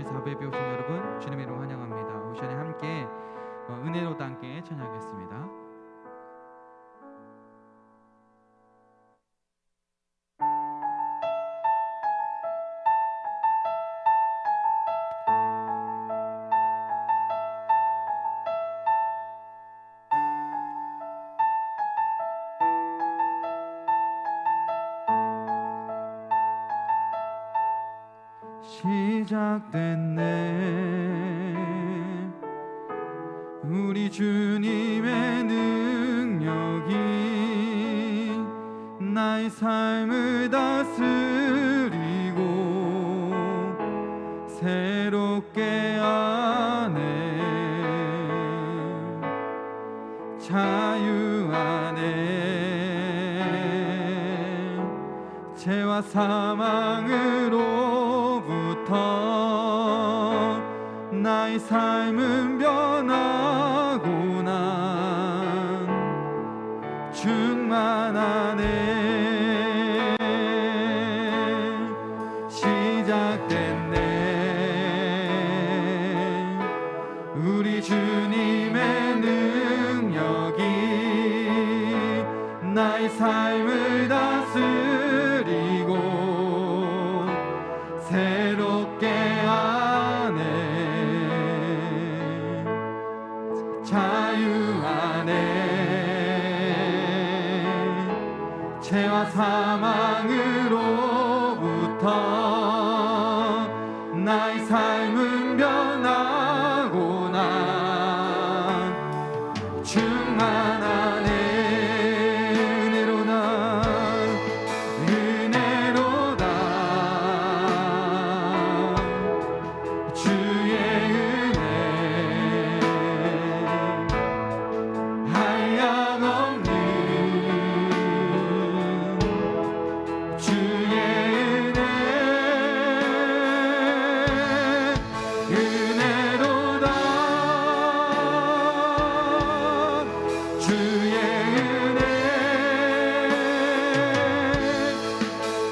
사배에 오신 여러분 주님의 이름 환영합니다. 우리 시간에 함께 은혜로다 함께 찬양하겠습니다. 시작됐네 우리 주님의 능력이 나의 삶을 다스리고 새롭게 하네 자유 안에 죄와 사망으로부터 나의 삶은 변하고 난 충만하네 시작됐네 우리 주님의 능력이 나의 삶을 다스리고 새롭게 하네 자유 안에 죄와 사망으로부터 나의 삶은 변하고 난 충만하네 은혜로다 주의 은혜 한량없는 주의 은혜 은혜로다 주의 은혜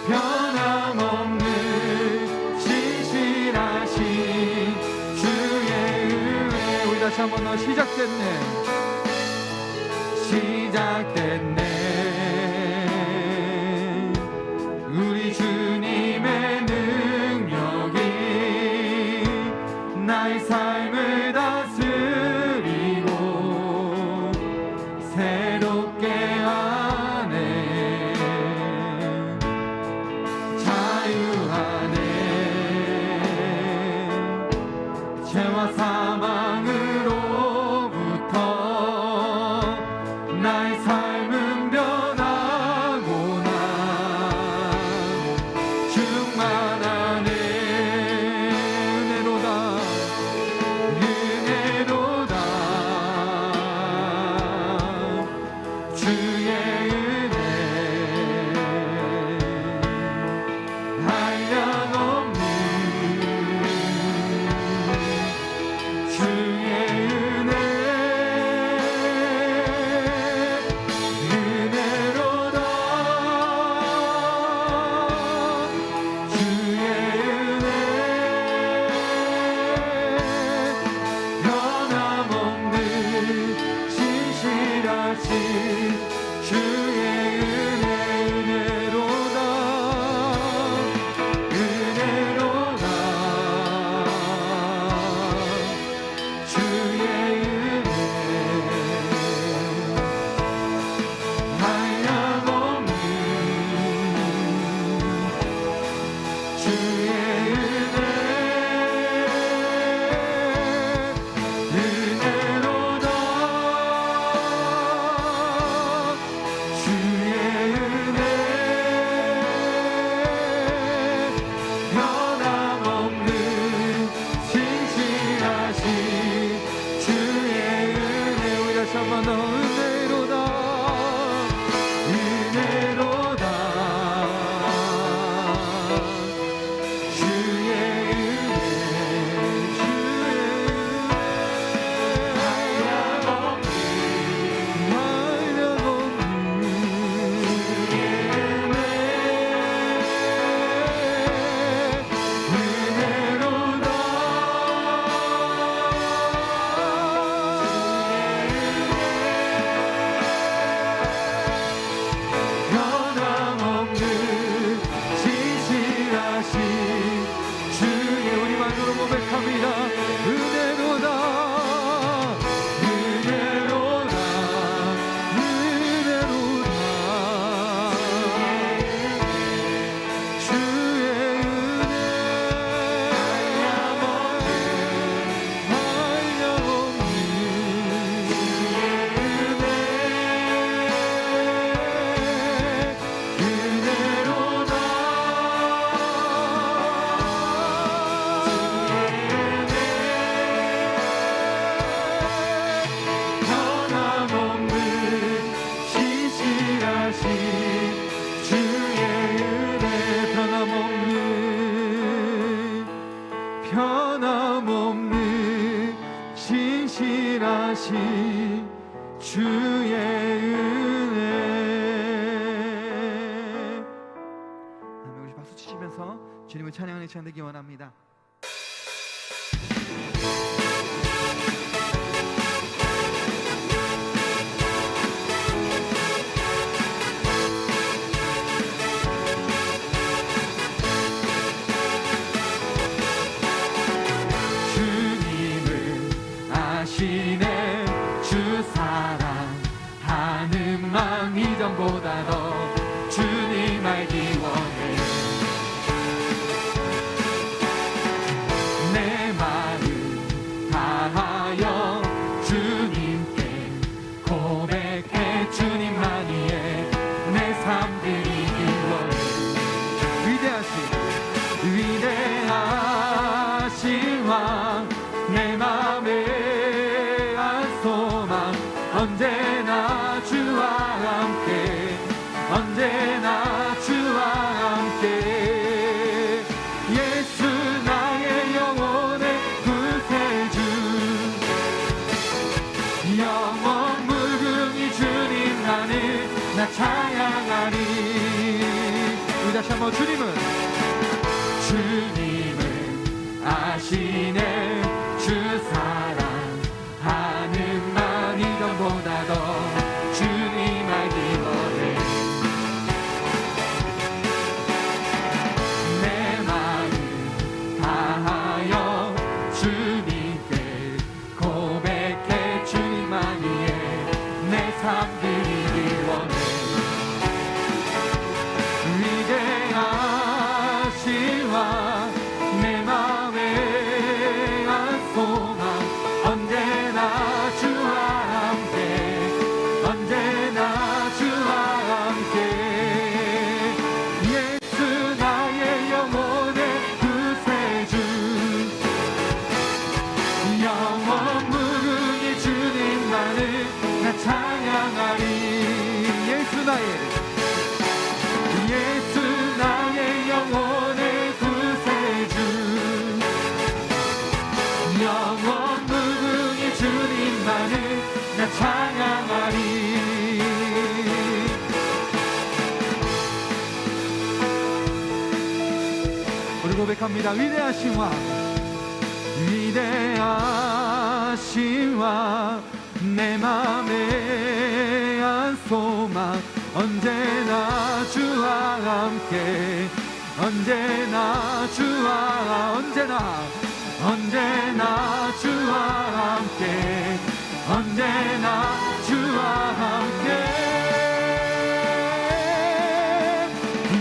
변함없는 신실하신 주의 은혜 우리 다시 한 번 더 시작됐네 우리 주님의 능력이 나의 삶을 다스리고 새롭게 하네 자유 안에 죄와 사망으로부터 나의 삶은 변하고 난 충만하네 은혜로다 주의 은혜 한량없는 성실하신 주의 은혜. 아멘. 우리 박수 치시면서 주님을 찬양하는 시간 되기 원합니다. 주 사랑하는 마음 이전보다 더 주님 알기 원해. 내 마음 다하여 주님께 고백해. 주님만이에 내 삶 드리기 원해. 위대하신 왕 내 맘에 안 소망 언제나 주와 함께 언제나 주와 함께. 예수 나의 영혼의 구세주 영원 무궁히 주님만을 나 찬양하리. 우리 다시 한번 주님은 아시네. 주 사랑하는 만 이전보다 더 주님 알기 원해. 내 마음 다하여 주님께 고백해. 주님만이에 내 삶 드리기 원해. 위대하신 왕 내 맘에 안 소망 언제나 주와 함께 언제나 주와 함께. 예수 나의 영혼의 구세주 영원 무궁히 주님만을 나 찬양하리. 예수 나의 영혼의 구세주 영원 무궁히 주님만을 나 찬양하리. 우리 고백합니다. 위대하신 왕 내 맘에 안 소망 언제나 주와 함께 언제나 주와 언제나 주와 함께 언제나 주와 함께.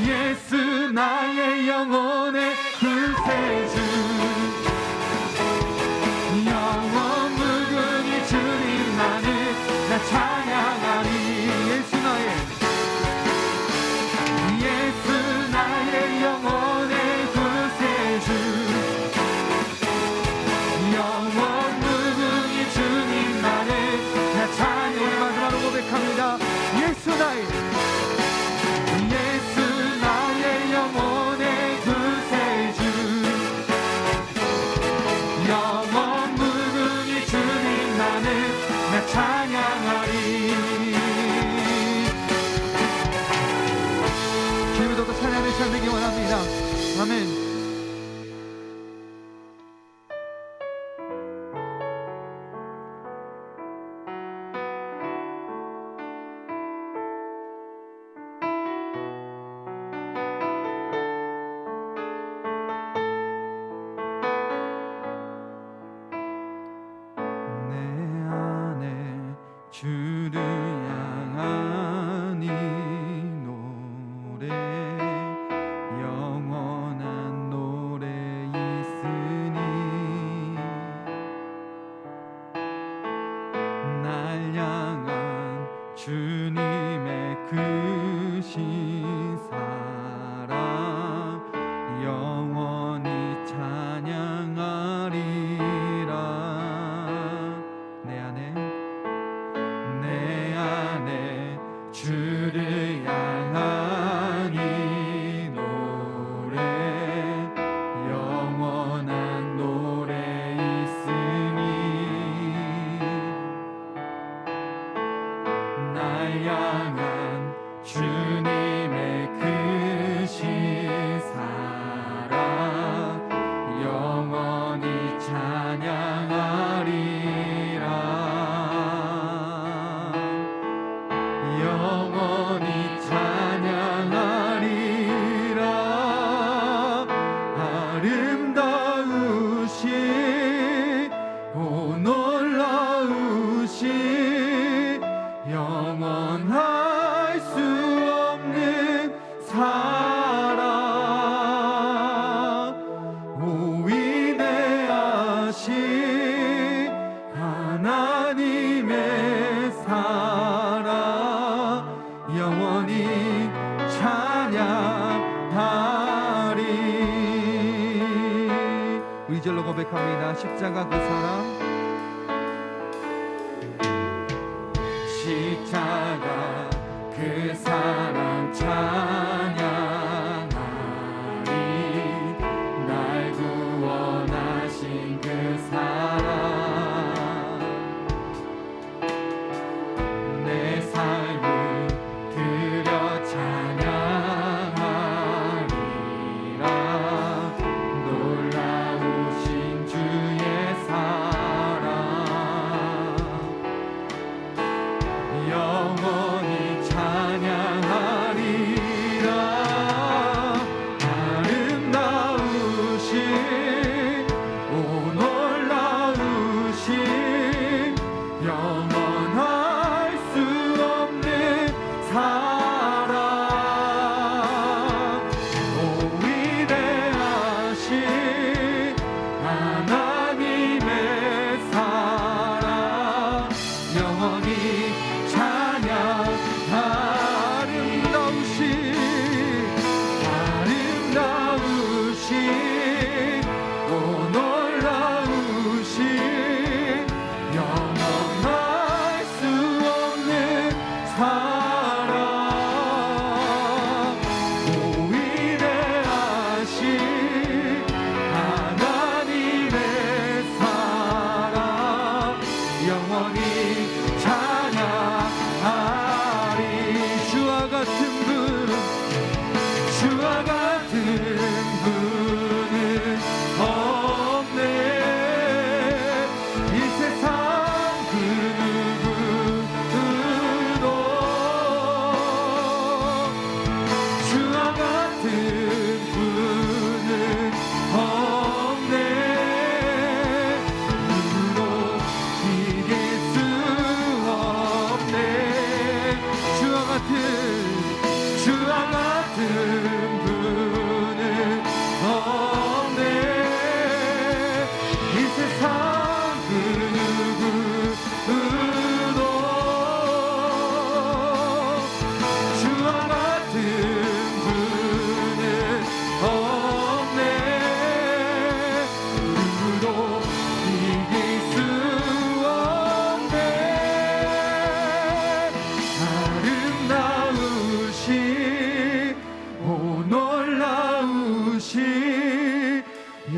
예수 나의 영혼의 구세주 영원 무궁히 주님만을 나 찬양하리. 예수 나의 영혼의 구세주 영원 무궁히 주님만을 나 찬양. 마지막으로 고백합니다. 예수 나의 영혼의 구세주 영원 무궁히 주님만을 나 찬양하리. 주님을 더욱더 찬양하는 시간 되기 원합니다. 아멘. 주를 하나님의 사랑 영원히 찬양하리. 우리 절로 고백합니다. 십자가 그 사랑, 십자가 그 사랑 찬양하리. 날 구원하신 그 사랑 내 삶을 드려 찬양하리라. 놀라우신 주의 사랑 영원히 찬양하리라. 아름다우신 오 놀라우신 영원할 수 없는 사랑 오 위대하신 하나님의 사랑 영원히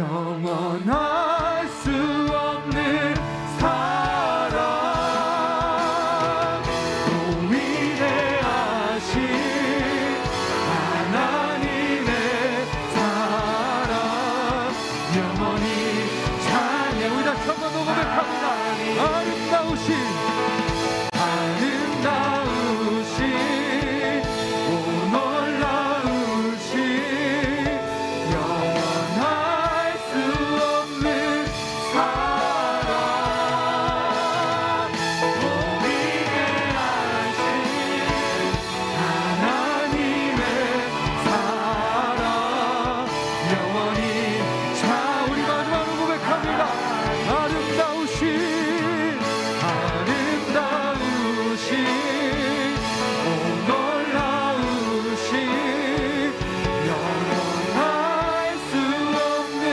영원할 수 없는 사랑 오 위대하신 하나님의 사랑 영원히 찬양. 우리 다시 한번 고백합니다. 아름다우신 오 놀라우신 영원할 수 없는 사랑 오 위대하신 하나님의 사랑 영원히 자 우리 마지막으로 고백합니다. 아름다우신 오 놀라우신 영원할 수 없는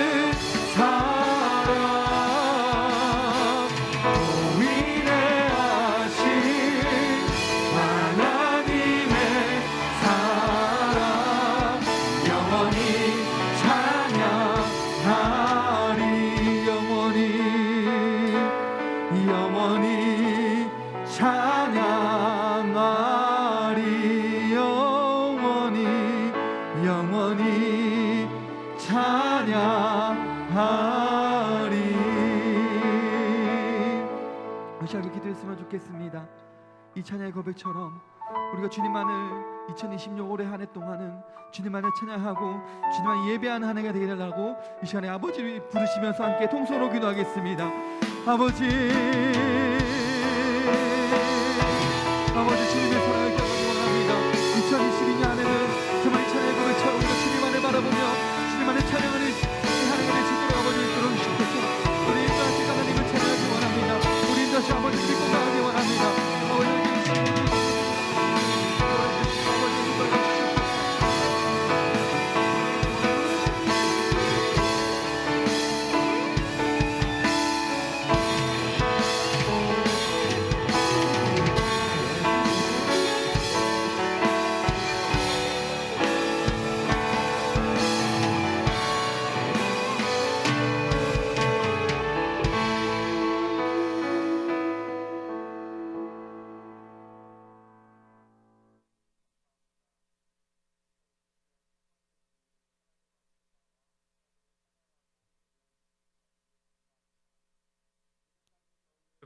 사랑 오 위대하신 하나님의 사랑 영원히 찬양하리. 영원히 찬양하리. 영원히 찬양하리. 시작에 기도했으면 좋겠습니다. 이 찬양의 고백처럼 우리가 주님만을 2026 올해 한 해 동안은 주님만을 찬양하고 주님만을 예배하는 한 해가 되게 달라고 이 시간에 아버지를 부르시면서 함께 통성으로 기도하겠습니다. 아버지 주님의 사랑을 깨닫기 원합니다. 2022년 안에는 정말 이 찬양의 고백처럼 우리가 주님만을 바라보며 주님만의 찬양을 하는 것이 있도록 아버지 이끌어 주시옵소서. 우리 인도하신 하나님을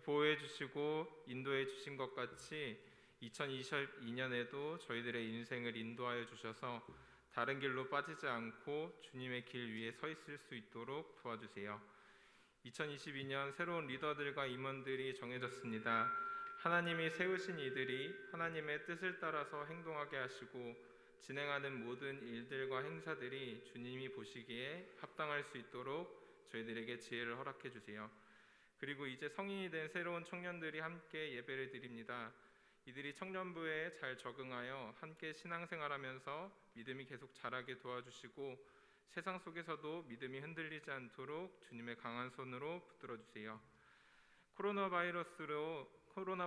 보호해 주시고 인도해 주신 것 같이 2022년에도 저희들의 인생을 인도하여 주셔서 다른 길로 빠지지 않고 주님의 길 위에 서 있을 수 있도록 도와주세요. 2022년 새로운 리더들과 임원들이 정해졌습니다. 하나님이 세우신 이들이 하나님의 뜻을 따라서 행동하게 하시고 진행하는 모든 일들과 행사들이 주님이 보시기에 합당할 수 있도록 저희들에게 지혜를 허락해 주세요. 그리고 이제 성인이 된 새로운 청년들이 함께 예배를 드립니다. 이들이 청년부에 잘 적응하여 함께 신앙생활하면서 믿음이 계속 자라게 도와주시고 세상 속에서도 믿음이 흔들리지 않도록 주님의 강한 손으로 붙들어 주세요. 코로나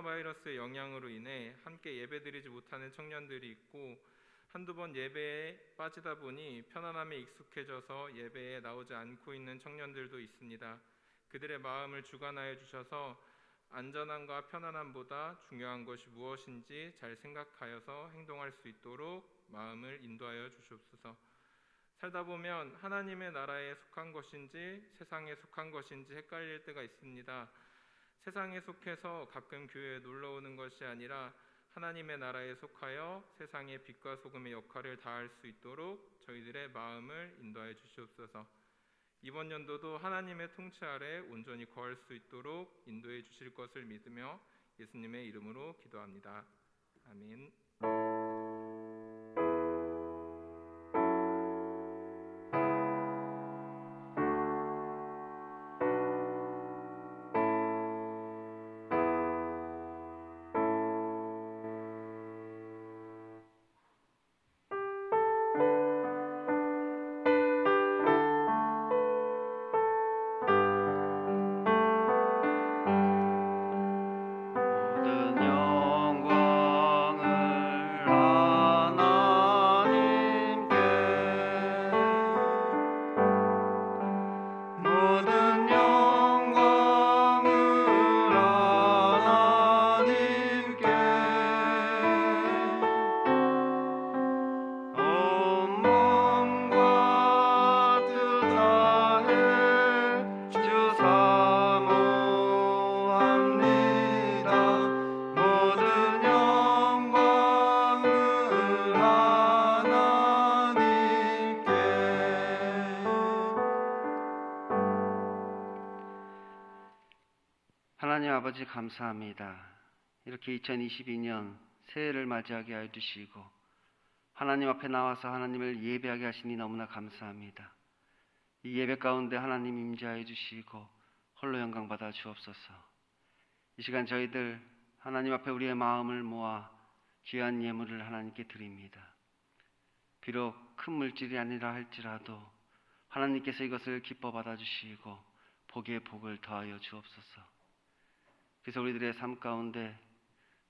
바이러스의 영향으로 인해 함께 예배드리지 못하는 청년들이 있고 한두 번 예배에 빠지다 보니 편안함에 익숙해져서 예배에 나오지 않고 있는 청년들도 있습니다. 그들의 마음을 주관하여 주셔서 안전함과 편안함보다 중요한 것이 무엇인지 잘 생각하여서 행동할 수 있도록 마음을 인도하여 주시옵소서. 살다 보면 하나님의 나라에 속한 것인지 세상에 속한 것인지 헷갈릴 때가 있습니다. 세상에 속해서 가끔 교회에 놀러 오는 것이 아니라 하나님의 나라에 속하여 세상의 빛과 소금의 역할을 다할 수 있도록 저희들의 마음을 인도하여 주시옵소서. 이번 연도도 하나님의 통치 아래 온전히 거할 수 있도록 인도해 주실 것을 믿으며 예수님의 이름으로 기도합니다. 아멘. 모든 영광을 하나님께 모든 영광을 하나님께 온 마음과 뜻 다해 주 사모합니다. 모든 영광을 하나님께. 하나님 아버지 감사합니다. 이렇게 2022년 새해를 맞이하게 하여 주시고 하나님 앞에 나와서 하나님을 예배하게 하시니 너무나 감사합니다. 이 예배 가운데 하나님 임재하여 주시고 홀로 영광 받아 주옵소서. 이 시간 저희들 하나님 앞에 우리의 마음을 모아 귀한 예물을 하나님께 드립니다. 비록 큰 물질이 아니라 할지라도 하나님께서 이것을 기뻐 받아 주시고 복에 복을 더하여 주옵소서. 그래서 우리들의 삶 가운데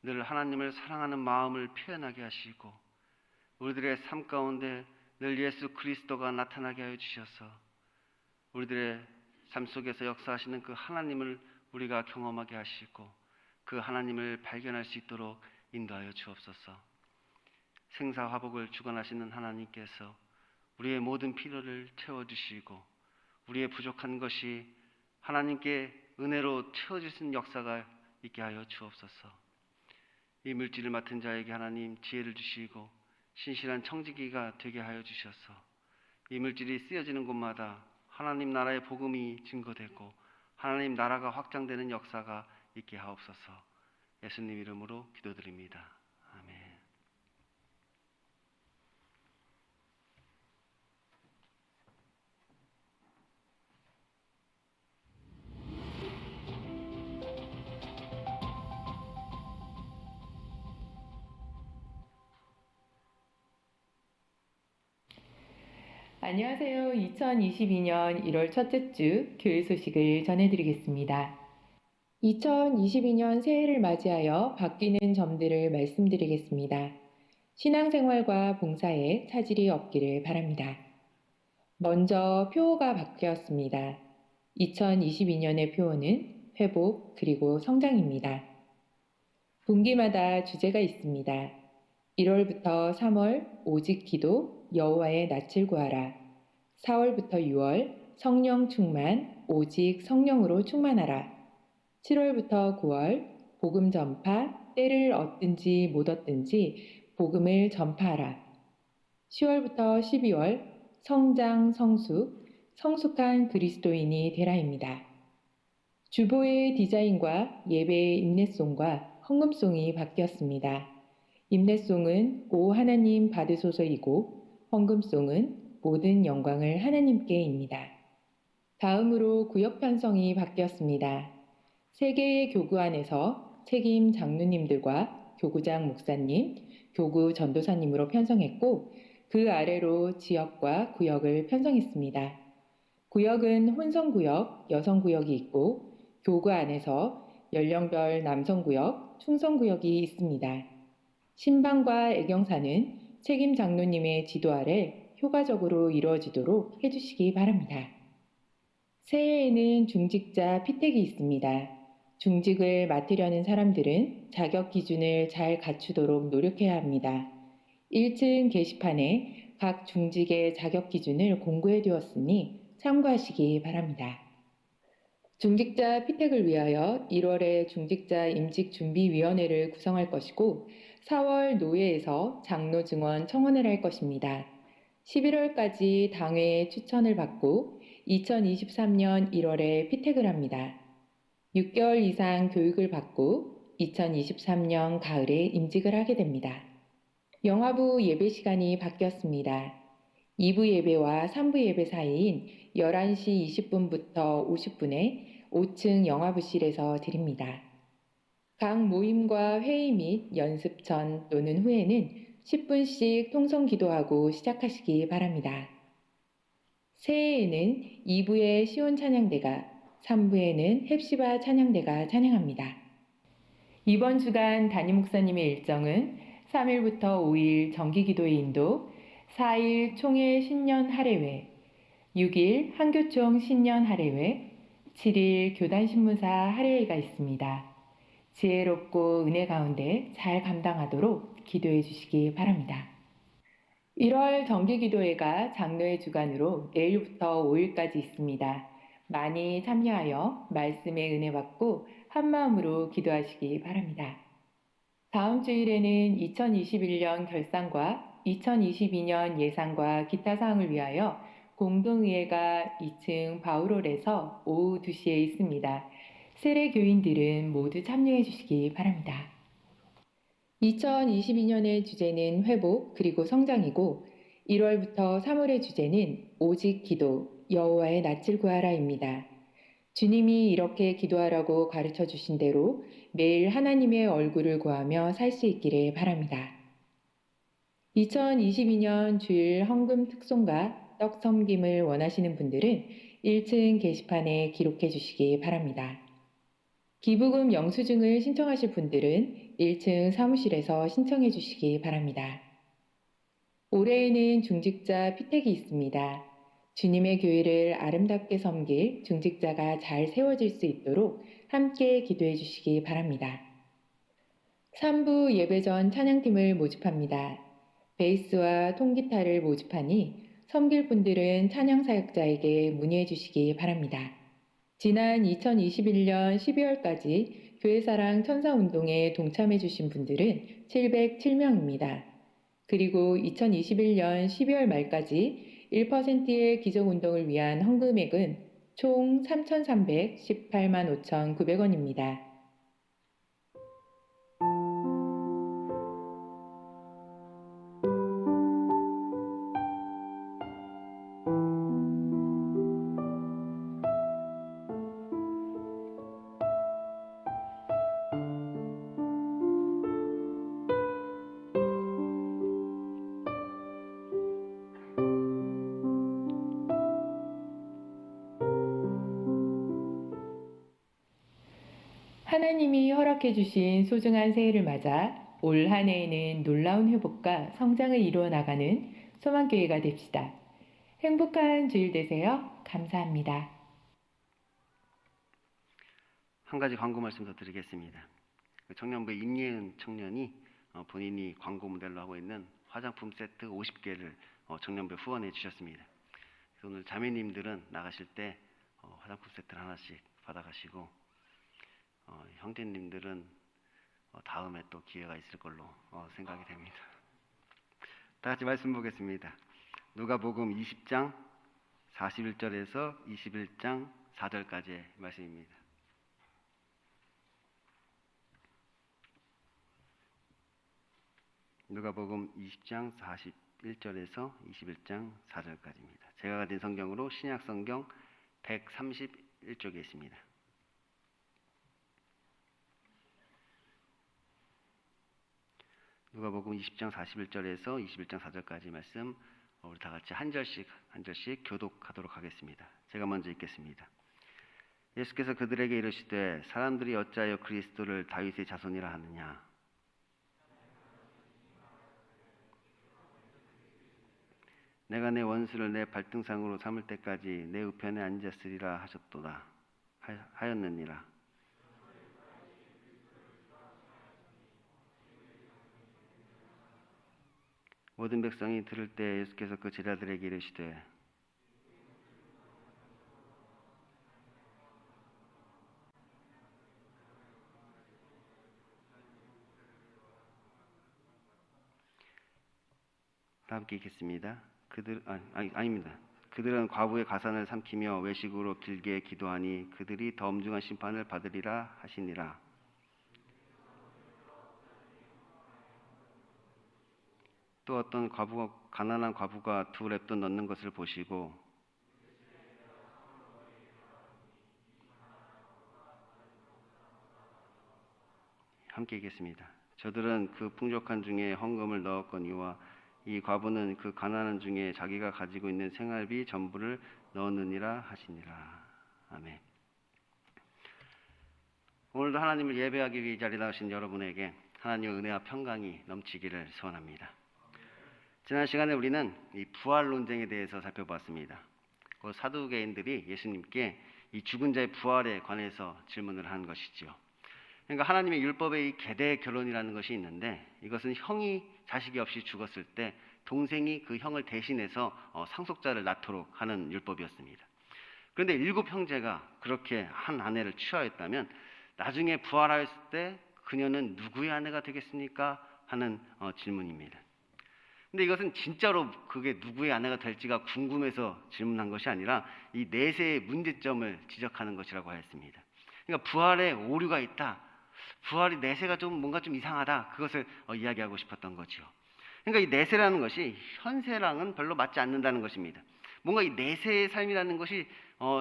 늘 하나님을 사랑하는 마음을 표현하게 하시고 우리들의 삶 가운데 늘 예수 그리스도가 나타나게 하여 주셔서 우리들의 삶 속에서 역사하시는 그 하나님을 우리가 경험하게 하시고 그 하나님을 발견할 수 있도록 인도하여 주옵소서. 생사화복을 주관하시는 하나님께서 우리의 모든 필요를 채워주시고 우리의 부족한 것이 하나님께 은혜로 채워주신 역사가 있게 하여 주옵소서. 이 물질을 맡은 자에게 하나님 지혜를 주시고 신실한 청지기가 되게 하여 주셔서 이 물질이 쓰여지는 곳마다 하나님 나라의 복음이 증거되고 하나님 나라가 확장되는 역사가 있게 하옵소서. 예수님 이름으로 기도드립니다. 아멘. 안녕하세요. 2022년 1월 첫째 주 교회 소식을 전해드리겠습니다. 2022년 새해를 맞이하여 바뀌는 점들을 말씀드리겠습니다. 신앙생활과 봉사에 차질이 없기를 바랍니다. 먼저 표어가 바뀌었습니다. 2022년의 표어는 회복 그리고 성장입니다. 분기마다 주제가 있습니다. 1월부터 3월 오직 기도 여호와의 낯을 구하라. 4월부터 6월 성령 충만 오직 성령으로 충만하라. 7월부터 9월 복음 전파, 때를 얻든지 못 얻든지 복음을 전파하라. 10월부터 12월 성장, 성숙, 성숙한 그리스도인이 되라입니다. 주보의 디자인과 예배의 임내송과 헌금송이 바뀌었습니다. 임내송은 오 하나님 받으소서이고 헌금송은 모든 영광을 하나님께입니다. 다음으로 구역 편성이 바뀌었습니다. 세 개의 교구 안에서 책임 장로님들과 교구장 목사님, 교구 전도사님으로 편성했고 그 아래로 지역과 구역을 편성했습니다. 구역은 혼성구역, 여성구역이 있고 교구 안에서 연령별 남성구역, 충성구역이 있습니다. 신방과 애경사는 책임 장로님의 지도 아래 효과적으로 이루어지도록 해주시기 바랍니다. 새해에는 중직자 피택이 있습니다. 중직을 맡으려는 사람들은 자격 기준을 잘 갖추도록 노력해야 합니다. 1층 게시판에 각 중직의 자격 기준을 공고해 두었으니 참고하시기 바랍니다. 중직자 피택을 위하여 1월에 중직자 임직준비위원회를 구성할 것이고 4월 노회에서 장로 증언 청원을 할 것입니다. 11월까지 당회의 추천을 받고 2023년 1월에 피택을 합니다. 6개월 이상 교육을 받고 2023년 가을에 임직을 하게 됩니다. 영화부 예배 시간이 바뀌었습니다. 2부 예배와 3부 예배 사이인 11시 20분부터 50분에 5층 영화부실에서 드립니다. 각 모임과 회의 및 연습 전 또는 후에는 10분씩 통성 기도하고 시작하시기 바랍니다. 새해에는 2부에 시온 찬양대가, 3부에는 헵시바 찬양대가 찬양합니다. 이번 주간 담임 목사님의 일정은 3일부터 5일 정기기도의 인도, 4일 총회 신년 할애회, 6일 한교총 신년 할애회, 7일 교단신문사 할애회가 있습니다. 지혜롭고 은혜 가운데 잘 감당하도록 기도해 주시기 바랍니다. 1월 정기기도회가 장로의 주간으로 내일부터 5일까지 있습니다. 많이 참여하여 말씀의 은혜 받고 한마음으로 기도하시기 바랍니다. 다음 주일에는 2021년 결산과 2022년 예산과 기타 사항을 위하여 공동의회가 2층 바울홀에서 오후 2시에 있습니다. 세례 교인들은 모두 참여해 주시기 바랍니다. 2022년의 주제는 회복 그리고 성장이고 1월부터 3월의 주제는 오직 기도, 여호와의 낯을 구하라입니다. 주님이 이렇게 기도하라고 가르쳐 주신 대로 매일 하나님의 얼굴을 구하며 살 수 있기를 바랍니다. 2022년 주일 헌금 특송과 떡 섬김을 원하시는 분들은 1층 게시판에 기록해 주시기 바랍니다. 기부금 영수증을 신청하실 분들은 1층 사무실에서 신청해 주시기 바랍니다. 올해에는 중직자 피택이 있습니다. 주님의 교회를 아름답게 섬길 중직자가 잘 세워질 수 있도록 함께 기도해 주시기 바랍니다. 3부 예배 전 찬양팀을 모집합니다. 베이스와 통기타를 모집하니 섬길 분들은 찬양사역자에게 문의해 주시기 바랍니다. 지난 2021년 12월까지 교회사랑 천사운동에 동참해 주신 분들은 707명입니다. 그리고 2021년 12월 말까지 1%의 기적운동을 위한 헌금액은 총 3,318만 5,900원입니다. 하나님이 허락해 주신 소중한 새해를 맞아 올 한 해에는 놀라운 회복과 성장을 이루어 나가는 소망교회가 됩시다. 행복한 주일 되세요. 감사합니다. 한 가지 광고 말씀 더 드리겠습니다. 청년부 임예은 청년이 본인이 광고 모델로 하고 있는 화장품 세트 50개를 청년부에 후원해 주셨습니다. 그래서 오늘 자매님들은 나가실 때 화장품 세트를 하나씩 받아가시고 형제님들은 다음에 또 기회가 있을 걸로 생각이 됩니다. 다 같이 말씀 보겠습니다. 누가복음 20장 41절에서 21장 4절까지의 말씀입니다. 누가복음 20장 41절에서 21장 4절까지입니다. 제가 가진 성경으로 신약 성경 131쪽에 있습니다. 누가복음 20장 41절에서 21장 4절까지 말씀 우리 다 같이 한 절씩 교독하도록 하겠습니다. 제가 먼저 읽겠습니다. 예수께서 그들에게 이르시되 사람들이 어찌하여 그리스도를 다윗의 자손이라 하느냐? 내가 내 원수를 내 발등상으로 삼을 때까지 내 우편에 앉았으리라 하셨도다 하였느니라. 모든 백성이 들을 때 예수께서 그 제자들에게 이르시되 다 함께 읽겠습니다. 아닙니다. 그들은 과부의 가산을 삼키며 외식으로 길게 기도하니 그들이 더 엄중한 심판을 받으리라 하시니라. 또 어떤 가난한 과부가 두 렙돈 넣는 것을 보시고 함께 읽겠습니다. 저들은 그 풍족한 중에 헌금을 넣었거니와 이 과부는 그 가난한 중에 자기가 가지고 있는 생활비 전부를 넣었느니라 하시니라. 아멘. 오늘도 하나님을 예배하기 위해 자리에 나오신 여러분에게 하나님의 은혜와 평강이 넘치기를 소원합니다. 지난 시간에 우리는 이 부활 논쟁에 대해서 살펴봤습니다. 그 사두개인들이 예수님께 이 죽은 자의 부활에 관해서 질문을 한 것이지요. 그러니까 하나님의 율법에 이 계대 결혼이라는 것이 있는데 이것은 형이 자식이 없이 죽었을 때 동생이 그 형을 대신해서 상속자를 낳도록 하는 율법이었습니다. 그런데 7 형제가 그렇게 한 아내를 취하였다면 나중에 부활하였을 때 그녀는 누구의 아내가 되겠습니까? 하는 질문입니다. 근데 이것은 진짜로 그게 누구의 아내가 될지가 궁금해서 질문한 것이 아니라 이 내세의 문제점을 지적하는 것이라고 하였습니다. 그러니까 부활에 오류가 있다. 부활이 내세가 뭔가 좀 이상하다. 그것을 이야기하고 싶었던 거죠. 그러니까 이 내세라는 것이 현세랑은 별로 맞지 않는다는 것입니다. 뭔가 이 내세의 삶이라는 것이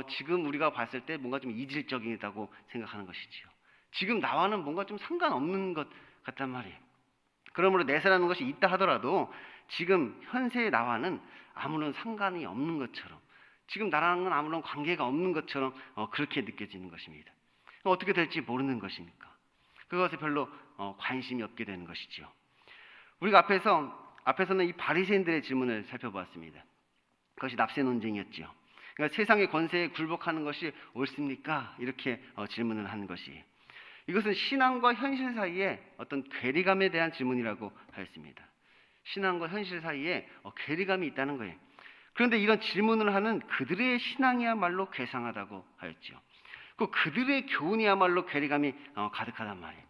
지금 우리가 봤을 때 뭔가 좀 이질적이다고 생각하는 것이지요. 지금 나와는 뭔가 좀 상관없는 것 같단 말이에요. 그러므로 내세라는 것이 있다 하더라도 지금 현세의 나와는 아무런 상관이 없는 것처럼 지금 나랑은 아무런 관계가 없는 것처럼 그렇게 느껴지는 것입니다. 어떻게 될지 모르는 것이니까 그것에 별로 관심이 없게 되는 것이죠. 우리가 앞에서는 이 바리새인들의 질문을 살펴보았습니다. 그것이 납세 논쟁이었죠. 그러니까 세상의 권세에 굴복하는 것이 옳습니까? 이렇게 질문을 한 것이 이것은 신앙과 현실 사이에 어떤 괴리감에 대한 질문이라고 하였습니다. 신앙과 현실 사이에 괴리감이 있다는 거예요. 그런데 이런 질문을 하는 그들의 신앙이야말로 괴상하다고 하였죠. 그들의 교훈이야말로 괴리감이 가득하단 말이에요.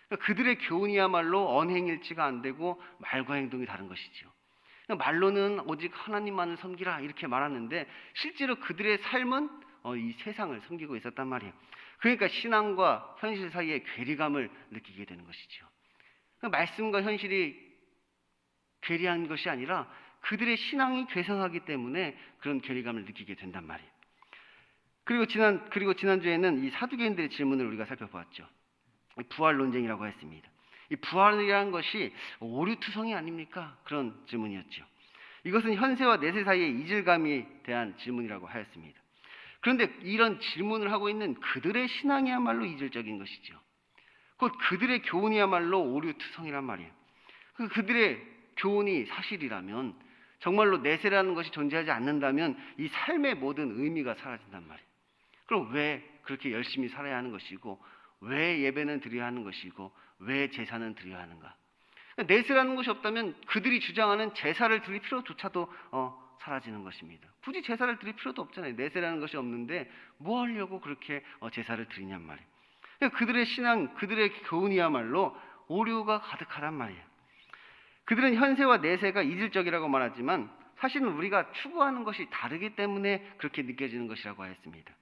그러니까 그들의 교훈이야말로 언행일치가 안 되고 말과 행동이 다른 것이죠. 그러니까 말로는 오직 하나님만을 섬기라 이렇게 말하는데 실제로 그들의 삶은 이 세상을 섬기고 있었단 말이에요. 그러니까 신앙과 현실 사이에 괴리감을 느끼게 되는 것이죠. 그러니까 말씀과 현실이 괴리한 것이 아니라 그들의 신앙이 괴상하기 때문에 그런 괴리감을 느끼게 된단 말이에요. 그리고 지난주에는 이 사두개인들의 질문을 우리가 살펴보았죠. 부활 논쟁이라고 했습니다. 이 부활이라는 것이 오류투성이 아닙니까? 그런 질문이었죠. 이것은 현세와 내세 사이의 이질감에 대한 질문이라고 하였습니다. 그런데 이런 질문을 하고 있는 그들의 신앙이야말로 이질적인 것이죠. 곧 그들의 교훈이야말로 오류투성이란 말이에요. 그들의 교훈이 사실이라면 정말로 내세라는 것이 존재하지 않는다면 이 삶의 모든 의미가 사라진단 말이에요. 그럼 왜 그렇게 열심히 살아야 하는 것이고 왜 예배는 드려야 하는 것이고 왜 제사는 드려야 하는가? 내세라는 것이 없다면 그들이 주장하는 제사를 드릴 필요조차도 사라지는 것입니다. 굳이 제사를 드릴 필요도 없잖아요. 내세라는 것이 없는데 뭐 하려고 그렇게 제사를 드리냔 말이에요. 그러니까 그들의 신앙, 그들의 교훈이야말로 오류가 가득하단 말이에요. 그들은 현세와 내세가 이질적이라고 말하지만 사실은 우리가 추구하는 것이 다르기 때문에 그렇게 느껴지는 것이라고 하였습니다.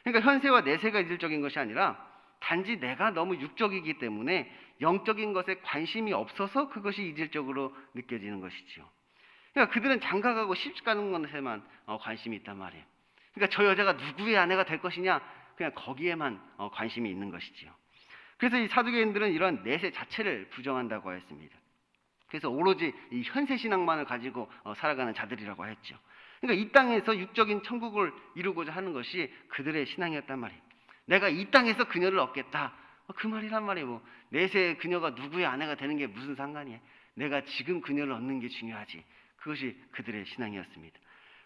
그러니까 현세와 내세가 이질적인 것이 아니라 단지 내가 너무 육적이기 때문에 영적인 것에 관심이 없어서 그것이 이질적으로 느껴지는 것이지요. 그러니까 그들은 장가가고 시집 가는 것에만 관심이 있단 말이에요. 그러니까 저 여자가 누구의 아내가 될 것이냐, 그냥 거기에만 관심이 있는 것이지요. 그래서 이 사두개인들은 이런 내세 자체를 부정한다고 하였습니다. 그래서 오로지 이 현세 신앙만을 가지고 살아가는 자들이라고 했죠. 그러니까 이 땅에서 육적인 천국을 이루고자 하는 것이 그들의 신앙이었단 말이에요. 내가 이 땅에서 그녀를 얻겠다, 그 말이란 말이에요. 내세 그녀가 누구의 아내가 되는 게 무슨 상관이에요. 내가 지금 그녀를 얻는 게 중요하지. 그것이 그들의 신앙이었습니다.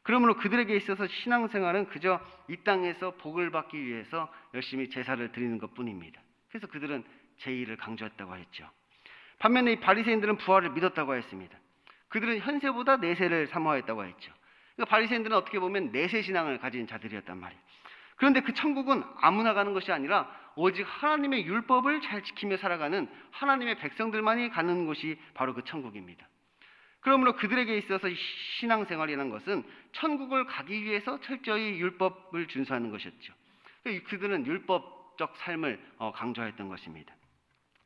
그러므로 그들에게 있어서 신앙생활은 그저 이 땅에서 복을 받기 위해서 열심히 제사를 드리는 것뿐입니다. 그래서 그들은 제의를 강조했다고 했죠. 반면에 이 바리새인들은 부활을 믿었다고 했습니다. 그들은 현세보다 내세를 사모하였다고 했죠. 그러니까 바리새인들은 어떻게 보면 내세 신앙을 가진 자들이었단 말이에요. 그런데 그 천국은 아무나 가는 것이 아니라 오직 하나님의 율법을 잘 지키며 살아가는 하나님의 백성들만이 가는 곳이 바로 그 천국입니다. 그러므로 그들에게 있어서 신앙생활이라는 것은 천국을 가기 위해서 철저히 율법을 준수하는 것이었죠. 그들은 율법적 삶을 강조했던 것입니다.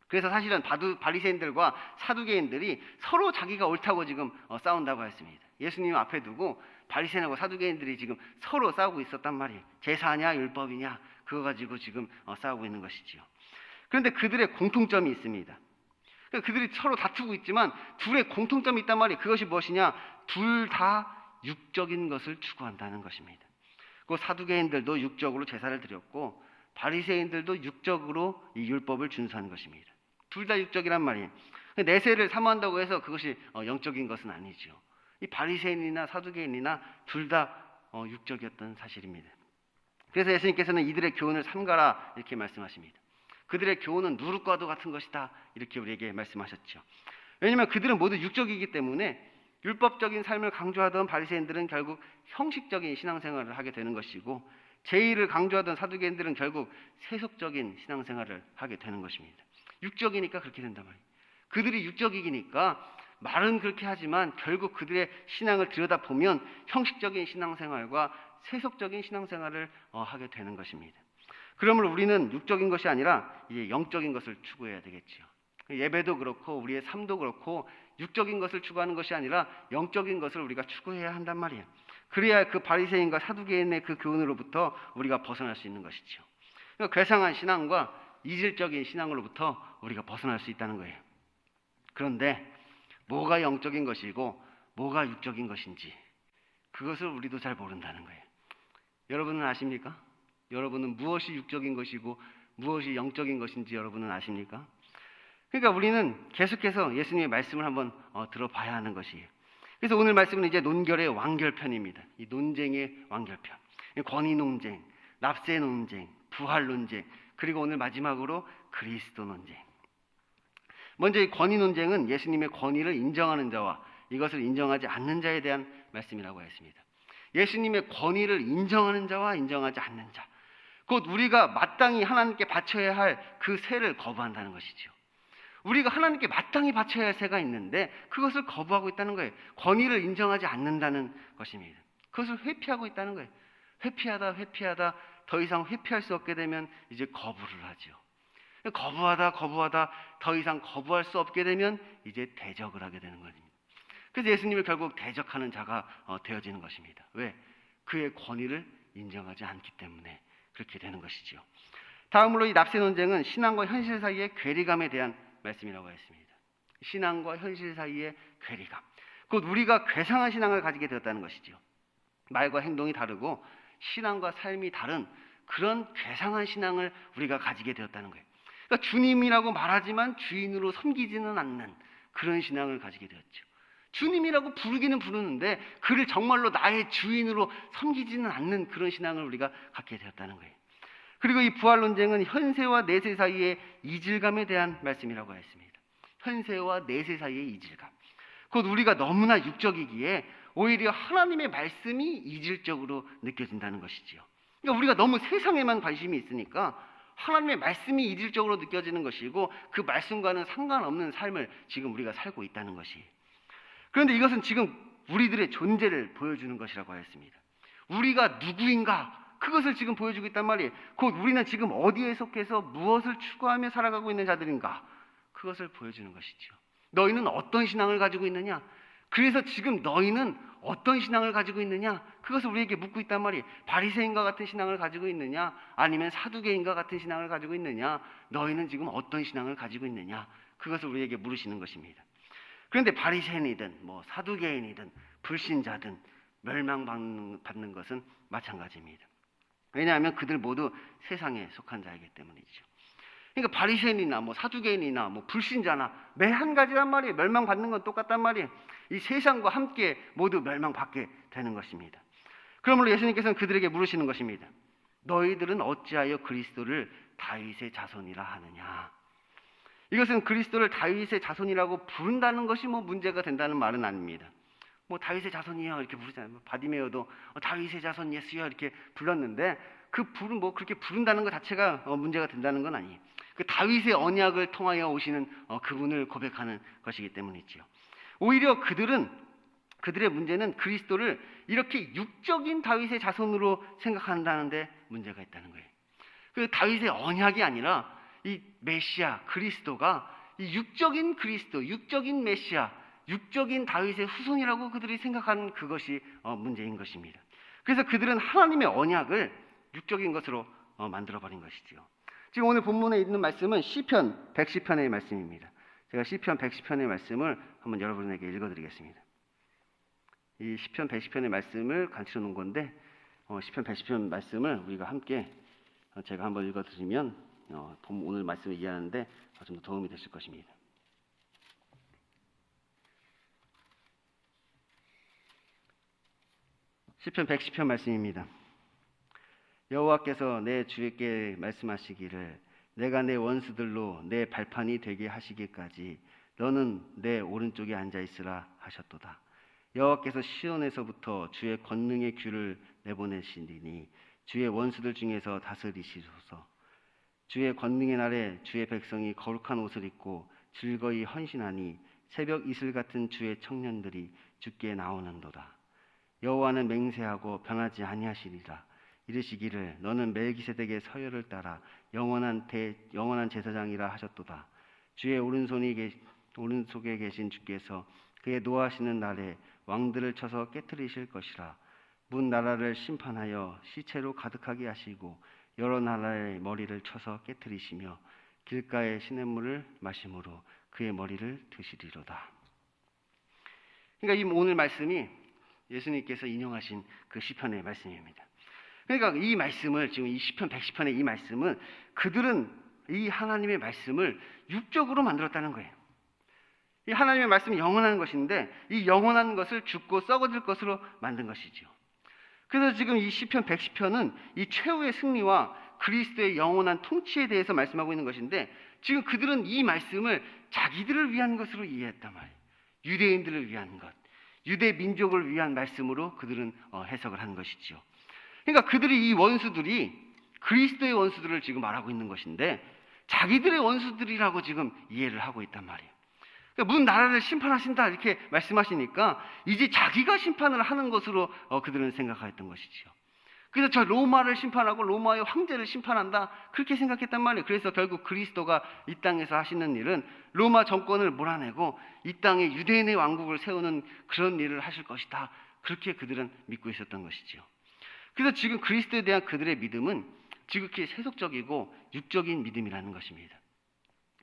그래서 사실은 바리새인들과 사두개인들이 서로 자기가 옳다고 지금 싸운다고 했습니다. 예수님 앞에 두고 바리새인하고 사두개인들이 지금 서로 싸우고 있었단 말이에요. 제사냐 율법이냐 그거 가지고 지금 싸우고 있는 것이지요. 그런데 그들의 공통점이 있습니다. 그들이 서로 다투고 있지만 둘의 공통점이 있단 말이에요. 그것이 무엇이냐? 둘 다 육적인 것을 추구한다는 것입니다. 그 사두개인들도 육적으로 제사를 드렸고 바리새인들도 육적으로 이 율법을 준수하는 것입니다. 둘 다 육적이란 말이에요. 내세를 사모한다고 해서 그것이 영적인 것은 아니죠. 이 바리새인이나 사두개인이나 둘 다 육적이었던 사실입니다. 그래서 예수님께서는 이들의 교훈을 삼가라 이렇게 말씀하십니다. 그들의 교훈은 누룩과도 같은 것이다 이렇게 우리에게 말씀하셨죠. 왜냐하면 그들은 모두 육적이기 때문에 율법적인 삶을 강조하던 바리새인들은 결국 형식적인 신앙생활을 하게 되는 것이고 제의를 강조하던 사두개인들은 결국 세속적인 신앙생활을 하게 되는 것입니다. 육적이니까 그렇게 된단 말이에요. 그들이 육적이니까 말은 그렇게 하지만 결국 그들의 신앙을 들여다보면 형식적인 신앙생활과 세속적인 신앙생활을 하게 되는 것입니다. 그러므로 우리는 육적인 것이 아니라 이제 영적인 것을 추구해야 되겠죠. 예배도 그렇고 우리의 삶도 그렇고 육적인 것을 추구하는 것이 아니라 영적인 것을 우리가 추구해야 한단 말이에요. 그래야 그 바리새인과 사두개인의 그 교훈으로부터 우리가 벗어날 수 있는 것이죠. 그러니까 괴상한 신앙과 이질적인 신앙으로부터 우리가 벗어날 수 있다는 거예요. 그런데 뭐가 영적인 것이고 뭐가 육적인 것인지 그것을 우리도 잘 모른다는 거예요. 여러분은 아십니까? 여러분은 무엇이 육적인 것이고 무엇이 영적인 것인지 여러분은 아십니까? 그러니까 우리는 계속해서 예수님의 말씀을 한번 들어봐야 하는 것이에요. 그래서 오늘 말씀은 이제 논결의 완결편입니다. 이 논쟁의 완결편. 권위 논쟁, 납세 논쟁, 부활 논쟁, 그리고 오늘 마지막으로 그리스도 논쟁. 먼저 이 권위 논쟁은 예수님의 권위를 인정하는 자와 이것을 인정하지 않는 자에 대한 말씀이라고 했습니다. 예수님의 권위를 인정하는 자와 인정하지 않는 자, 곧 우리가 마땅히 하나님께 바쳐야 할 그 세를 거부한다는 것이죠. 우리가 하나님께 마땅히 바쳐야 할 세가 있는데 그것을 거부하고 있다는 거예요. 권위를 인정하지 않는다는 것입니다. 그것을 회피하고 있다는 거예요. 회피하다 더 이상 회피할 수 없게 되면 이제 거부를 하죠. 거부하다 더 이상 거부할 수 없게 되면 이제 대적을 하게 되는 것입니다. 그래서 예수님이 결국 대적하는 자가 되어지는 것입니다. 왜? 그의 권위를 인정하지 않기 때문에 그렇게 되는 것이지요. 다음으로 이 납세 논쟁은 신앙과 현실 사이의 괴리감에 대한 말씀이라고 했습니다. 신앙과 현실 사이의 괴리감. 곧 우리가 괴상한 신앙을 가지게 되었다는 것이죠. 말과 행동이 다르고 신앙과 삶이 다른 그런 괴상한 신앙을 우리가 가지게 되었다는 거예요. 그러니까 주님이라고 말하지만 주인으로 섬기지는 않는 그런 신앙을 가지게 되었죠. 주님이라고 부르기는 부르는데 그를 정말로 나의 주인으로 섬기지는 않는 그런 신앙을 우리가 갖게 되었다는 거예요. 그리고 이 부활 논쟁은 현세와 내세 사이의 이질감에 대한 말씀이라고 했습니다. 현세와 내세 사이의 이질감. 곧 우리가 너무나 육적이기에 오히려 하나님의 말씀이 이질적으로 느껴진다는 것이지요. 그러니까 우리가 너무 세상에만 관심이 있으니까 하나님의 말씀이 이질적으로 느껴지는 것이고 그 말씀과는 상관없는 삶을 지금 우리가 살고 있다는 것이. 그런데 이것은 지금 우리들의 존재를 보여주는 것이라고 하였습니다. 우리가 누구인가 그것을 지금 보여주고 있단 말이에요. 곧 우리는 지금 어디에 속해서 무엇을 추구하며 살아가고 있는 자들인가 그것을 보여주는 것이죠. 너희는 어떤 신앙을 가지고 있느냐? 그래서 지금 너희는 어떤 신앙을 가지고 있느냐? 그것을 우리에게 묻고 있단 말이에요. 바리새인과 같은 신앙을 가지고 있느냐? 아니면 사두개인과 같은 신앙을 가지고 있느냐? 너희는 지금 어떤 신앙을 가지고 있느냐? 그것을 우리에게 물으시는 것입니다. 그런데 바리새인이든 뭐 사두개인이든 불신자든 멸망받는 것은 마찬가지입니다. 왜냐하면 그들 모두 세상에 속한 자이기 때문이죠. 그러니까 바리새인이나 뭐 사두개인이나 뭐 불신자나 매 한 가지란 말이에요. 멸망받는 건 똑같단 말이에요. 이 세상과 함께 모두 멸망받게 되는 것입니다. 그러므로 예수님께서는 그들에게 물으시는 것입니다. 너희들은 어찌하여 그리스도를 다윗의 자손이라 하느냐? 이것은 그리스도를 다윗의 자손이라고 부른다는 것이 뭐 문제가 된다는 말은 아닙니다. 뭐 다윗의 자손이요 이렇게 부르잖아요. 바디메오도 다윗의 자손 예수여 이렇게 불렀는데 그 부른 뭐 그렇게 부른다는 것 자체가 문제가 된다는 건 아니에요. 그 다윗의 언약을 통하여 오시는 그분을 고백하는 것이기 때문이지요. 오히려 그들의 문제는 그리스도를 이렇게 육적인 다윗의 자손으로 생각한다는데 문제가 있다는 거예요. 그 다윗의 언약이 아니라 이 메시아 그리스도가 이 육적인 그리스도, 육적인 메시아, 육적인 다윗의 후손이라고 그들이 생각하는 그것이 문제인 것입니다. 그래서 그들은 하나님의 언약을 육적인 것으로 만들어버린 것이지요. 지금 오늘 본문에 있는 말씀은 시편 110편의 말씀입니다. 제가 시편 110편의 말씀을 한번 여러분에게 읽어드리겠습니다. 이 시편 110편의 말씀을 간추려 놓은 건데 시편 110편 말씀을 우리가 함께 제가 한번 읽어드리면 오늘 말씀을 이해하는데 좀 더 도움이 되실 것입니다. 시편 110편 말씀입니다. 여호와께서 내 주에게 말씀하시기를 내가 내 원수들로 내 발판이 되게 하시기까지 너는 내 오른쪽에 앉아 있으라 하셨도다. 여호와께서 시온에서부터 주의 권능의 귀를 내보내시니 주의 원수들 중에서 다스리시소서. 주의 권능의 날에 주의 백성이 거룩한 옷을 입고 즐거이 헌신하니 새벽 이슬 같은 주의 청년들이 주께 나오는도다. 여호와는 맹세하고 변하지 아니하시리라. 이르시기를 너는 멜기세덱의 서열을 따라 영원한 제사장이라 하셨도다. 주의 오른손에 계신 주께서 그의 노하시는 날에 왕들을 쳐서 깨뜨리실 것이라. 문 나라를 심판하여 시체로 가득하게 하시고 여러 나라의 머리를 쳐서 깨뜨리시며 길가의 시냇물을 마심으로 그의 머리를 드시리로다. 그러니까 이 오늘 말씀이 예수님께서 인용하신 그 시편의 말씀입니다. 그러니까 이 말씀을 지금 이 시편 110편의 이 말씀은 그들은 이 하나님의 말씀을 육적으로 만들었다는 거예요. 이 하나님의 말씀이 영원한 것인데 이 영원한 것을 죽고 썩어질 것으로 만든 것이죠. 그래서 지금 이 시편 110편은 이 최후의 승리와 그리스도의 영원한 통치에 대해서 말씀하고 있는 것인데 지금 그들은 이 말씀을 자기들을 위한 것으로 이해했단 말이에요. 유대인들을 위한 것, 유대 민족을 위한 말씀으로 그들은 해석을 한 것이죠. 그러니까 그들이 이 원수들이 그리스도의 원수들을 지금 말하고 있는 것인데 자기들의 원수들이라고 지금 이해를 하고 있단 말이에요. 그러니까 문 나라를 심판하신다 이렇게 말씀하시니까 이제 자기가 심판을 하는 것으로 그들은 생각했던 것이죠. 그래서 저 로마를 심판하고 로마의 황제를 심판한다 그렇게 생각했단 말이에요. 그래서 결국 그리스도가 이 땅에서 하시는 일은 로마 정권을 몰아내고 이 땅에 유대인의 왕국을 세우는 그런 일을 하실 것이다. 그렇게 그들은 믿고 있었던 것이죠. 그래서 지금 그리스도에 대한 그들의 믿음은 지극히 세속적이고 육적인 믿음이라는 것입니다.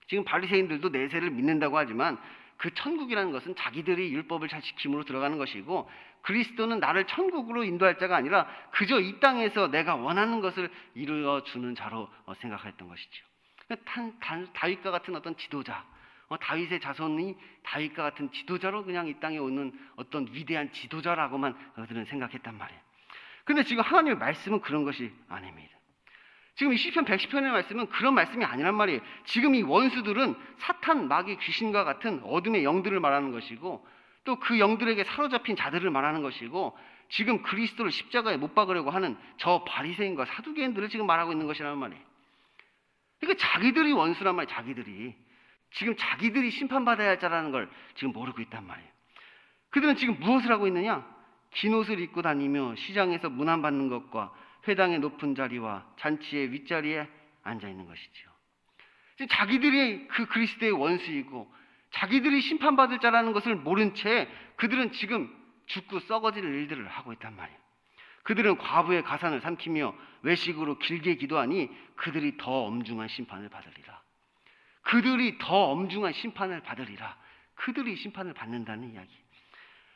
지금 바리새인들도 내세를 믿는다고 하지만 그 천국이라는 것은 자기들이 율법을 잘 지킴으로 들어가는 것이고 그리스도는 나를 천국으로 인도할 자가 아니라 그저 이 땅에서 내가 원하는 것을 이루어주는 자로 생각했던 것이죠. 다윗과 같은 어떤 지도자, 다윗의 자손이 다윗과 같은 지도자로 그냥 이 땅에 오는 어떤 위대한 지도자라고만 그들은 생각했단 말이에요. 그런데 지금 하나님의 말씀은 그런 것이 아닙니다. 지금 이 시편 110편의 말씀은 그런 말씀이 아니란 말이에요. 지금 이 원수들은 사탄, 마귀, 귀신과 같은 어둠의 영들을 말하는 것이고 또 그 영들에게 사로잡힌 자들을 말하는 것이고 지금 그리스도를 십자가에 못 박으려고 하는 저 바리새인과 사두개인들을 지금 말하고 있는 것이란 말이에요. 그러니까 자기들이 원수란 말이에요. 자기들이 심판받아야 할 자라는 걸 지금 모르고 있단 말이에요. 그들은 지금 무엇을 하고 있느냐? 긴 옷을 입고 다니며 시장에서 문안받는 것과 회당의 높은 자리와 잔치의 윗자리에 앉아 있는 것이지요. 지금 자기들이 그 그리스도의 원수이고 자기들이 심판받을 자라는 것을 모른 채 그들은 지금 죽고 썩어질 일들을 하고 있단 말이에요. 그들은 과부의 가산을 삼키며 외식으로 길게 기도하니 그들이 더 엄중한 심판을 받으리라. 그들이 심판을 받는다는 이야기.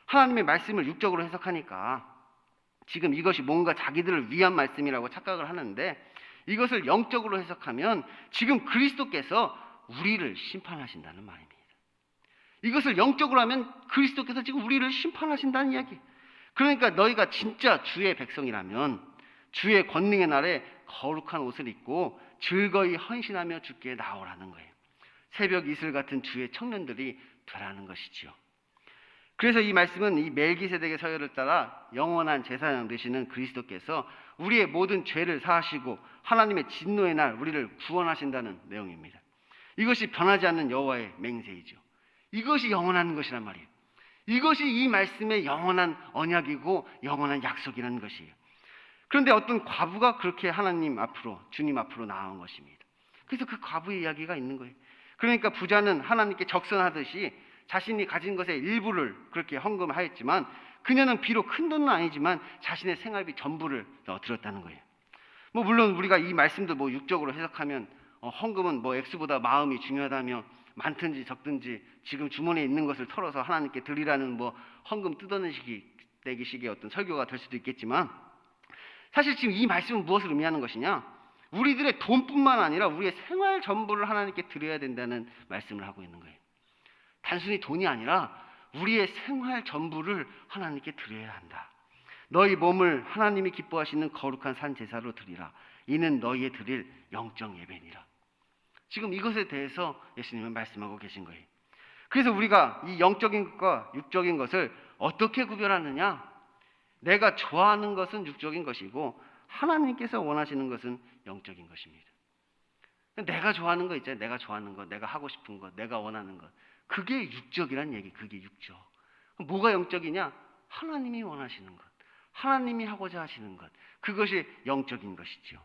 하나님의 말씀을 육적으로 해석하니까 지금 이것이 뭔가 자기들을 위한 말씀이라고 착각을 하는데, 이것을 영적으로 해석하면 지금 그리스도께서 우리를 심판하신다는 말입니다. 이것을 영적으로 하면 그리스도께서 지금 우리를 심판하신다는 이야기. 그러니까 너희가 진짜 주의 백성이라면 주의 권능의 날에 거룩한 옷을 입고 즐거이 헌신하며 주께 나오라는 거예요. 새벽 이슬 같은 주의 청년들이 되라는 것이지요. 그래서 이 말씀은 이 멜기세덱의 서열을 따라 영원한 제사장 되시는 그리스도께서 우리의 모든 죄를 사하시고 하나님의 진노의 날 우리를 구원하신다는 내용입니다. 이것이 변하지 않는 여호와의 맹세이죠. 이것이 영원한 것이란 말이에요. 이것이 이 말씀의 영원한 언약이고 영원한 약속이라는 것이에요. 그런데 어떤 과부가 그렇게 하나님 앞으로, 주님 앞으로 나온 것입니다. 그래서 그 과부의 이야기가 있는 거예요. 그러니까 부자는 하나님께 적선하듯이 자신이 가진 것의 일부를 그렇게 헌금하였지만 그녀는 비록 큰 돈은 아니지만 자신의 생활비 전부를 드렸다는 거예요. 물론 우리가 이 말씀도 육적으로 해석하면 헌금은 액수보다 마음이 중요하다며 많든지 적든지 지금 주머니에 있는 것을 털어서 하나님께 드리라는 헌금 뜯어내기식의 어떤 설교가 될 수도 있겠지만, 사실 지금 이 말씀은 무엇을 의미하는 것이냐? 우리들의 돈뿐만 아니라 우리의 생활 전부를 하나님께 드려야 된다는 말씀을 하고 있는 거예요. 단순히 돈이 아니라 우리의 생활 전부를 하나님께 드려야 한다. 너희 몸을 하나님이 기뻐하시는 거룩한 산 제사로 드리라. 이는 너희의 드릴 영적 예배니라. 지금 이것에 대해서 예수님은 말씀하고 계신 거예요. 그래서 우리가 이 영적인 것과 육적인 것을 어떻게 구별하느냐? 내가 좋아하는 것은 육적인 것이고 하나님께서 원하시는 것은 영적인 것입니다. 내가 좋아하는 거 있잖아요. 내가 좋아하는 것, 내가 하고 싶은 것, 내가 원하는 것. 그게 육적이란 얘기, 그게 육적. 뭐가 영적이냐? 하나님이 원하시는 것, 하나님이 하고자 하시는 것. 그것이 영적인 것이죠.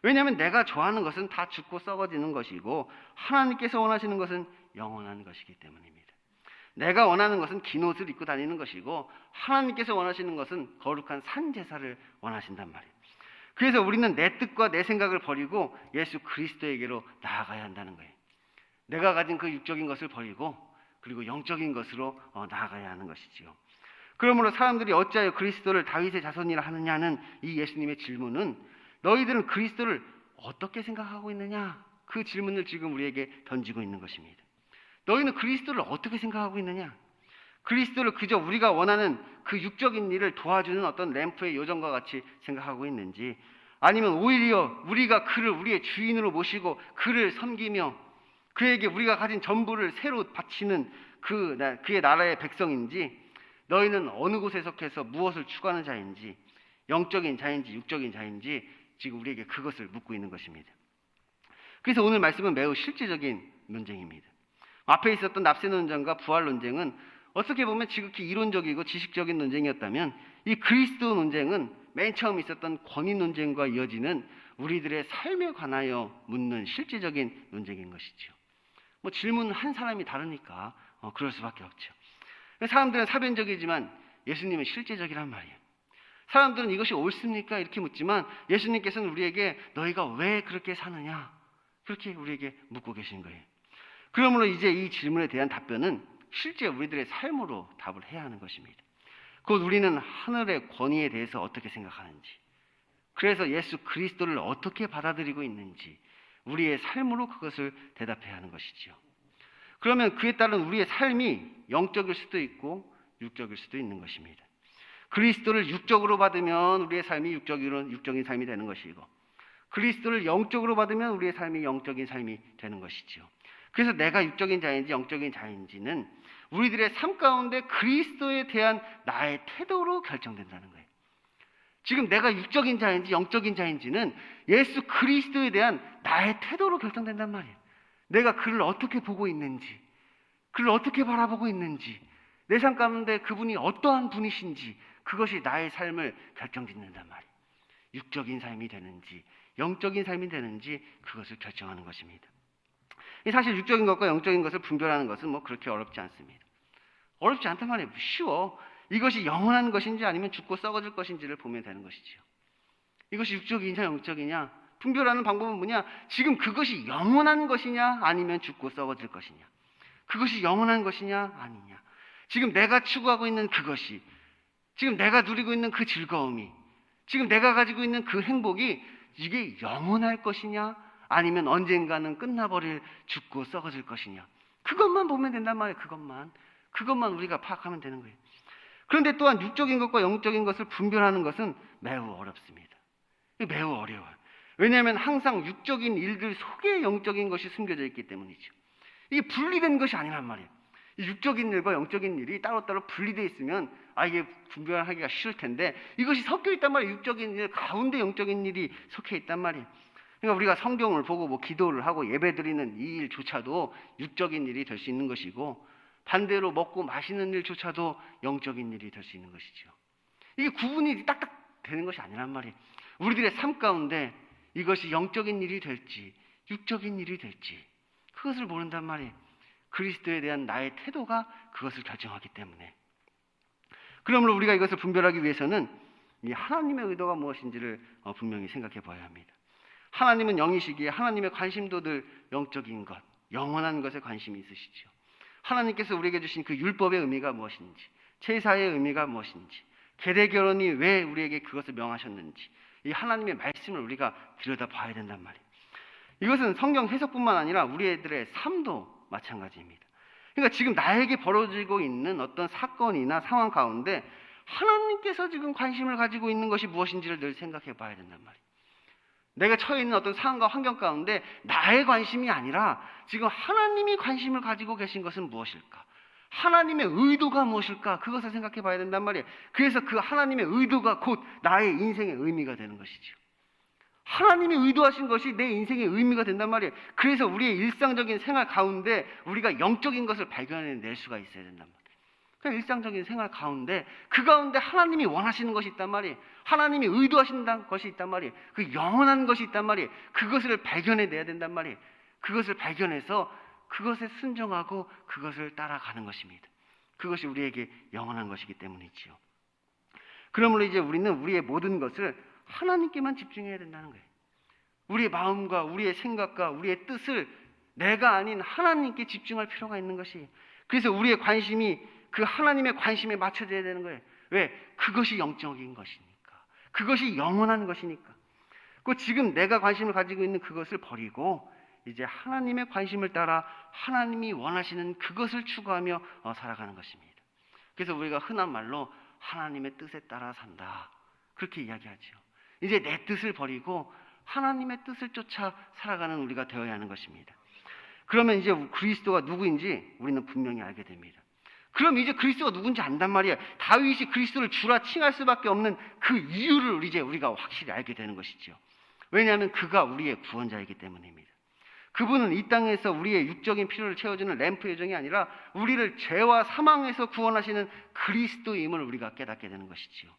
왜냐하면 내가 좋아하는 것은 다 죽고 썩어지는 것이고 하나님께서 원하시는 것은 영원한 것이기 때문입니다. 내가 원하는 것은 긴 옷을 입고 다니는 것이고 하나님께서 원하시는 것은 거룩한 산 제사를 원하신단 말이에요. 그래서 우리는 내 뜻과 내 생각을 버리고 예수 그리스도에게로 나아가야 한다는 거예요. 내가 가진 그 육적인 것을 버리고 그리고 영적인 것으로 나아가야 하는 것이지요. 그러므로 사람들이 어찌하여 그리스도를 다윗의 자손이라 하느냐는 이 예수님의 질문은 너희들은 그리스도를 어떻게 생각하고 있느냐? 그 질문을 지금 우리에게 던지고 있는 것입니다. 너희는 그리스도를 어떻게 생각하고 있느냐? 그리스도를 그저 우리가 원하는 그 육적인 일을 도와주는 어떤 램프의 요정과 같이 생각하고 있는지, 아니면 오히려 우리가 그를 우리의 주인으로 모시고 그를 섬기며 그에게 우리가 가진 전부를 새로 바치는 그의 나라의 백성인지, 너희는 어느 곳에 속해서 무엇을 추구하는 자인지, 영적인 자인지 육적인 자인지 지금 우리에게 그것을 묻고 있는 것입니다. 그래서 오늘 말씀은 매우 실제적인 논쟁입니다. 앞에 있었던 납세 논쟁과 부활 논쟁은 어떻게 보면 지극히 이론적이고 지식적인 논쟁이었다면, 이 그리스도 논쟁은 맨 처음 있었던 권위 논쟁과 이어지는 우리들의 삶에 관하여 묻는 실제적인 논쟁인 것이죠. 질문 한 사람이 다르니까 그럴 수밖에 없죠. 사람들은 사변적이지만 예수님은 실제적이란 말이에요. 사람들은 이것이 옳습니까? 이렇게 묻지만 예수님께서는 우리에게 너희가 왜 그렇게 사느냐? 그렇게 우리에게 묻고 계신 거예요. 그러므로 이제 이 질문에 대한 답변은 실제 우리들의 삶으로 답을 해야 하는 것입니다. 곧 우리는 하늘의 권위에 대해서 어떻게 생각하는지, 그래서 예수 그리스도를 어떻게 받아들이고 있는지 우리의 삶으로 그것을 대답해야 하는 것이지요. 그러면 그에 따른 우리의 삶이 영적일 수도 있고 육적일 수도 있는 것입니다. 그리스도를 육적으로 받으면 우리의 삶이 육적인 삶이 되는 것이고, 그리스도를 영적으로 받으면 우리의 삶이 영적인 삶이 되는 것이지요. 그래서 내가 육적인 자인지 영적인 자인지는 우리들의 삶 가운데 그리스도에 대한 나의 태도로 결정된다는 거예요. 지금 내가 육적인 자인지 영적인 자인지는 예수 그리스도에 대한 나의 태도로 결정된단 말이에요. 내가 그를 어떻게 보고 있는지, 그를 어떻게 바라보고 있는지, 내 삶 가운데 그분이 어떠한 분이신지, 그것이 나의 삶을 결정짓는단 말이에요. 육적인 삶이 되는지 영적인 삶이 되는지 그것을 결정하는 것입니다. 사실 육적인 것과 영적인 것을 분별하는 것은 뭐 그렇게 어렵지 않습니다. 어렵지 않단 말이에요. 쉬워. 이것이 영원한 것인지 아니면 죽고 썩어질 것인지를 보면 되는 것이지요. 이것이 육적이냐 영적이냐 분별하는 방법은 뭐냐? 지금 그것이 영원한 것이냐 아니면 죽고 썩어질 것이냐. 그것이 영원한 것이냐 아니냐. 지금 내가 추구하고 있는 그것이, 지금 내가 누리고 있는 그 즐거움이, 지금 내가 가지고 있는 그 행복이 이게 영원할 것이냐 아니면 언젠가는 끝나버릴 죽고 썩어질 것이냐. 그것만 보면 된단 말이에요. 그것만 우리가 파악하면 되는 거예요. 그런데 또한 육적인 것과 영적인 것을 분별하는 것은 매우 어렵습니다. 매우 어려워요. 왜냐하면 항상 육적인 일들 속에 영적인 것이 숨겨져 있기 때문이죠. 이게 분리된 것이 아니란 말이에요. 이 육적인 일과 영적인 일이 따로따로 분리되어 있으면 이게 분별하기가 쉬울 텐데 이것이 섞여 있단 말이에요. 육적인 일 가운데 영적인 일이 섞여 있단 말이에요. 그러니까 우리가 성경을 보고 뭐 기도를 하고 예배드리는 이 일조차도 육적인 일이 될 수 있는 것이고, 반대로 먹고 마시는 일조차도 영적인 일이 될 수 있는 것이죠. 이게 구분이 딱딱 되는 것이 아니란 말이에요. 우리들의 삶 가운데 이것이 영적인 일이 될지 육적인 일이 될지 그것을 모른단 말이에요. 그리스도에 대한 나의 태도가 그것을 결정하기 때문에. 그러므로 우리가 이것을 분별하기 위해서는 이 하나님의 의도가 무엇인지를 분명히 생각해 봐야 합니다. 하나님은 영이시기에 하나님의 관심도 늘 영적인 것, 영원한 것에 관심이 있으시죠. 하나님께서 우리에게 주신 그 율법의 의미가 무엇인지, 제사의 의미가 무엇인지, 계대 결혼이 왜 우리에게 그것을 명하셨는지, 이 하나님의 말씀을 우리가 들여다봐야 된단 말이에요. 이것은 성경 해석뿐만 아니라 우리들의 삶도 마찬가지입니다. 그러니까 지금 나에게 벌어지고 있는 어떤 사건이나 상황 가운데 하나님께서 지금 관심을 가지고 있는 것이 무엇인지를 늘 생각해 봐야 된단 말이에요. 내가 처해 있는 어떤 상황과 환경 가운데 나의 관심이 아니라 지금 하나님이 관심을 가지고 계신 것은 무엇일까? 하나님의 의도가 무엇일까? 그것을 생각해 봐야 된단 말이에요. 그래서 그 하나님의 의도가 곧 나의 인생의 의미가 되는 것이죠. 하나님이 의도하신 것이 내 인생의 의미가 된단 말이에요. 그래서 우리의 일상적인 생활 가운데 우리가 영적인 것을 발견해낼 수가 있어야 된단 말이에요. 그냥 일상적인 생활 가운데 그 가운데 하나님이 원하시는 것이 있단 말이에요. 하나님이 의도하신다는 것이 있단 말이에요. 그 영원한 것이 있단 말이에요. 그것을 발견해내야 된단 말이에요. 그것을 발견해서 그것에 순종하고 그것을 따라가는 것입니다. 그것이 우리에게 영원한 것이기 때문이지요. 그러므로 이제 우리는 우리의 모든 것을 하나님께만 집중해야 된다는 거예요. 우리의 마음과 우리의 생각과 우리의 뜻을 내가 아닌 하나님께 집중할 필요가 있는 것이, 그래서 우리의 관심이 그 하나님의 관심에 맞춰져야 되는 거예요. 왜? 그것이 영적인 것이니까. 그것이 영원한 것이니까. 그 지금 내가 관심을 가지고 있는 그것을 버리고 이제 하나님의 관심을 따라 하나님이 원하시는 그것을 추구하며 살아가는 것입니다. 그래서 우리가 흔한 말로 하나님의 뜻에 따라 산다, 그렇게 이야기하죠. 이제 내 뜻을 버리고 하나님의 뜻을 쫓아 살아가는 우리가 되어야 하는 것입니다. 그러면 이제 그리스도가 누구인지 우리는 분명히 알게 됩니다. 그럼 이제 그리스도가 누군지 안단 말이에요. 다윗이 그리스도를 주라 칭할 수밖에 없는 그 이유를 이제 우리가 확실히 알게 되는 것이죠. 왜냐하면 그가 우리의 구원자이기 때문입니다. 그분은 이 땅에서 우리의 육적인 필요를 채워주는 램프 요정이 아니라 우리를 죄와 사망에서 구원하시는 그리스도임을 우리가 깨닫게 되는 것이지요.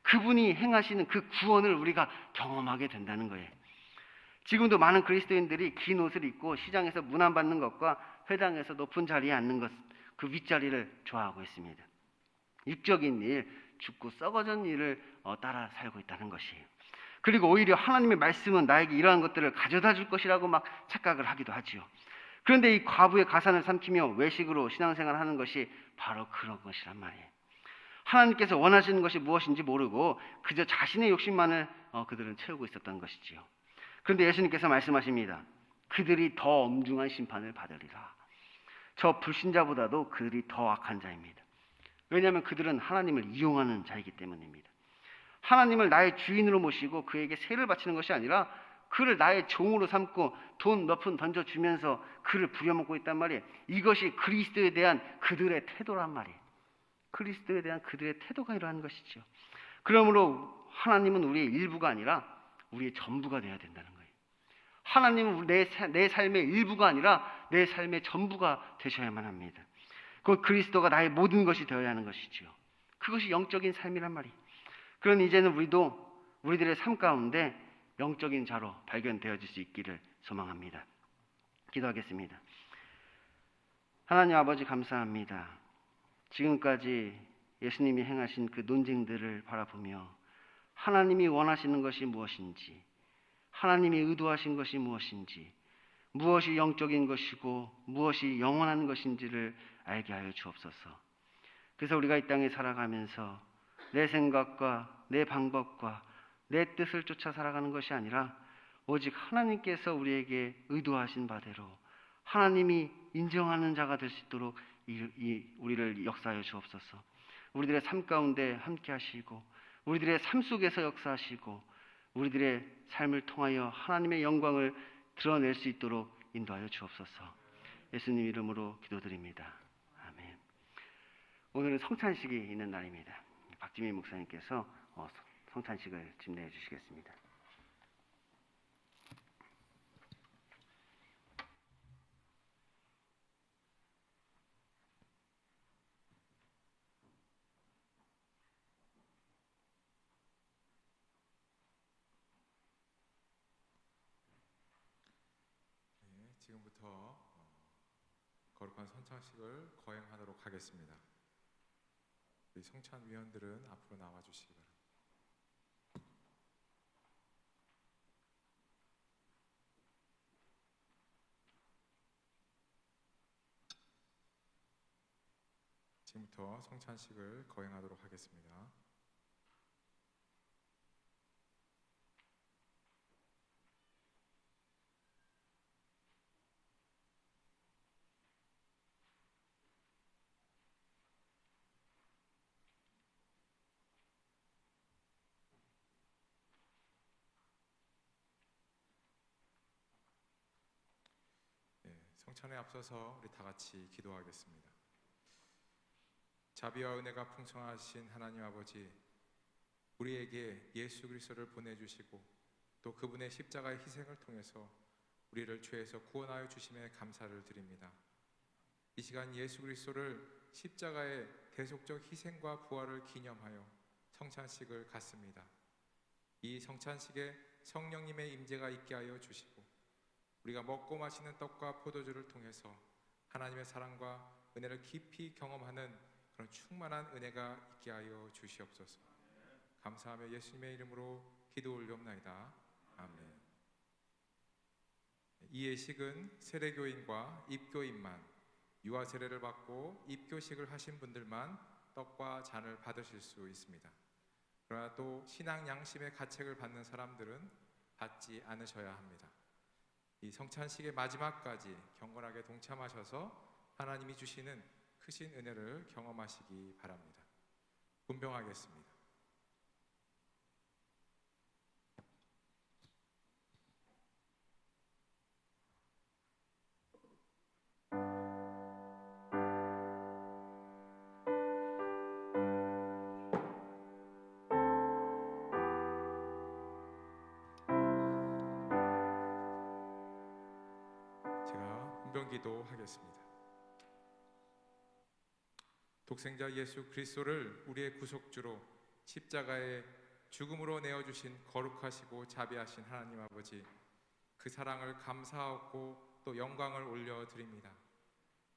그분이 행하시는 그 구원을 우리가 경험하게 된다는 거예요. 지금도 많은 그리스도인들이 긴 옷을 입고 시장에서 문안받는 것과 회당에서 높은 자리에 앉는 것, 그 윗자리를 좋아하고 있습니다. 육적인 일, 죽고 썩어진 일을 따라 살고 있다는 것이에요. 그리고 오히려 하나님의 말씀은 나에게 이러한 것들을 가져다 줄 것이라고 막 착각을 하기도 하지요. 그런데 이 과부의 가산을 삼키며 외식으로 신앙생활을 하는 것이 바로 그런 것이란 말이에요. 하나님께서 원하시는 것이 무엇인지 모르고 그저 자신의 욕심만을 그들은 채우고 있었던 것이지요. 그런데 예수님께서 말씀하십니다. 그들이 더 엄중한 심판을 받으리라. 저 불신자보다도 그들이 더 악한 자입니다. 왜냐하면 그들은 하나님을 이용하는 자이기 때문입니다. 하나님을 나의 주인으로 모시고 그에게 세를 바치는 것이 아니라 그를 나의 종으로 삼고 돈 몇 푼 던져주면서 그를 부려먹고 있단 말이에요. 이것이 그리스도에 대한 그들의 태도란 말이에요. 그리스도에 대한 그들의 태도가 이러한 것이죠. 그러므로 하나님은 우리의 일부가 아니라 우리의 전부가 되어야 된다는 거예요. 하나님은 내 삶의 일부가 아니라 내 삶의 전부가 되셔야만 합니다. 그 그리스도가 나의 모든 것이 되어야 하는 것이지요. 그것이 영적인 삶이란 말이에요. 그런 이제는 우리도 우리들의 삶 가운데 영적인 자로 발견되어질 수 있기를 소망합니다. 기도하겠습니다. 하나님 아버지 감사합니다. 지금까지 예수님이 행하신 그 논쟁들을 바라보며 하나님이 원하시는 것이 무엇인지, 하나님이 의도하신 것이 무엇인지, 무엇이 영적인 것이고 무엇이 영원한 것인지를 알게 하여 주옵소서. 그래서 우리가 이 땅에 살아가면서 내 생각과 내 방법과 내 뜻을 쫓아 살아가는 것이 아니라 오직 하나님께서 우리에게 의도하신 바대로 하나님이 인정하는 자가 될 수 있도록 우리를 역사하여 주옵소서. 우리들의 삶 가운데 함께 하시고 우리들의 삶 속에서 역사하시고 우리들의 삶을 통하여 하나님의 영광을 드러낼 수 있도록 인도하여 주옵소서. 예수님 이름으로 기도드립니다. 아멘. 오늘은 성찬식이 있는 날입니다. 박지민 목사님께서 성찬식을 집례해 주시겠습니다. 네, 지금부터 거룩한 성찬식을 거행하도록 하겠습니다. 우리 성찬위원들은 앞으로 나와주시기 바랍니다. 지금부터 성찬식을 거행하도록 하겠습니다. 성찬에 앞서서 우리 다 같이 기도하겠습니다. 자비와 은혜가 풍성하신 하나님 아버지, 우리에게 예수 그리스도를 보내주시고 또 그분의 십자가의 희생을 통해서 우리를 죄에서 구원하여 주심에 감사를 드립니다. 이 시간 예수 그리스도를 십자가의 대속적 희생과 부활을 기념하여 성찬식을 갖습니다. 이 성찬식에 성령님의 임재가 있게 하여 주시고 우리가 먹고 마시는 떡과 포도주를 통해서 하나님의 사랑과 은혜를 깊이 경험하는 그런 충만한 은혜가 있게 하여 주시옵소서. 감사하며 예수님의 이름으로 기도 올리옵나이다. 아멘. 이 예식은 세례교인과 입교인만, 유아 세례를 받고 입교식을 하신 분들만 떡과 잔을 받으실 수 있습니다. 그러나 또 신앙 양심의 가책을 받는 사람들은 받지 않으셔야 합니다. 이 성찬식의 마지막까지 경건하게 동참하셔서 하나님이 주시는 크신 은혜를 경험하시기 바랍니다. 분병하겠습니다. 제가 분병기도 하겠습니다. 독생자 예수 그리스도를 우리의 구속주로 십자가에 죽음으로 내어주신 거룩하시고 자비하신 하나님 아버지, 그 사랑을 감사하고 또 영광을 올려드립니다.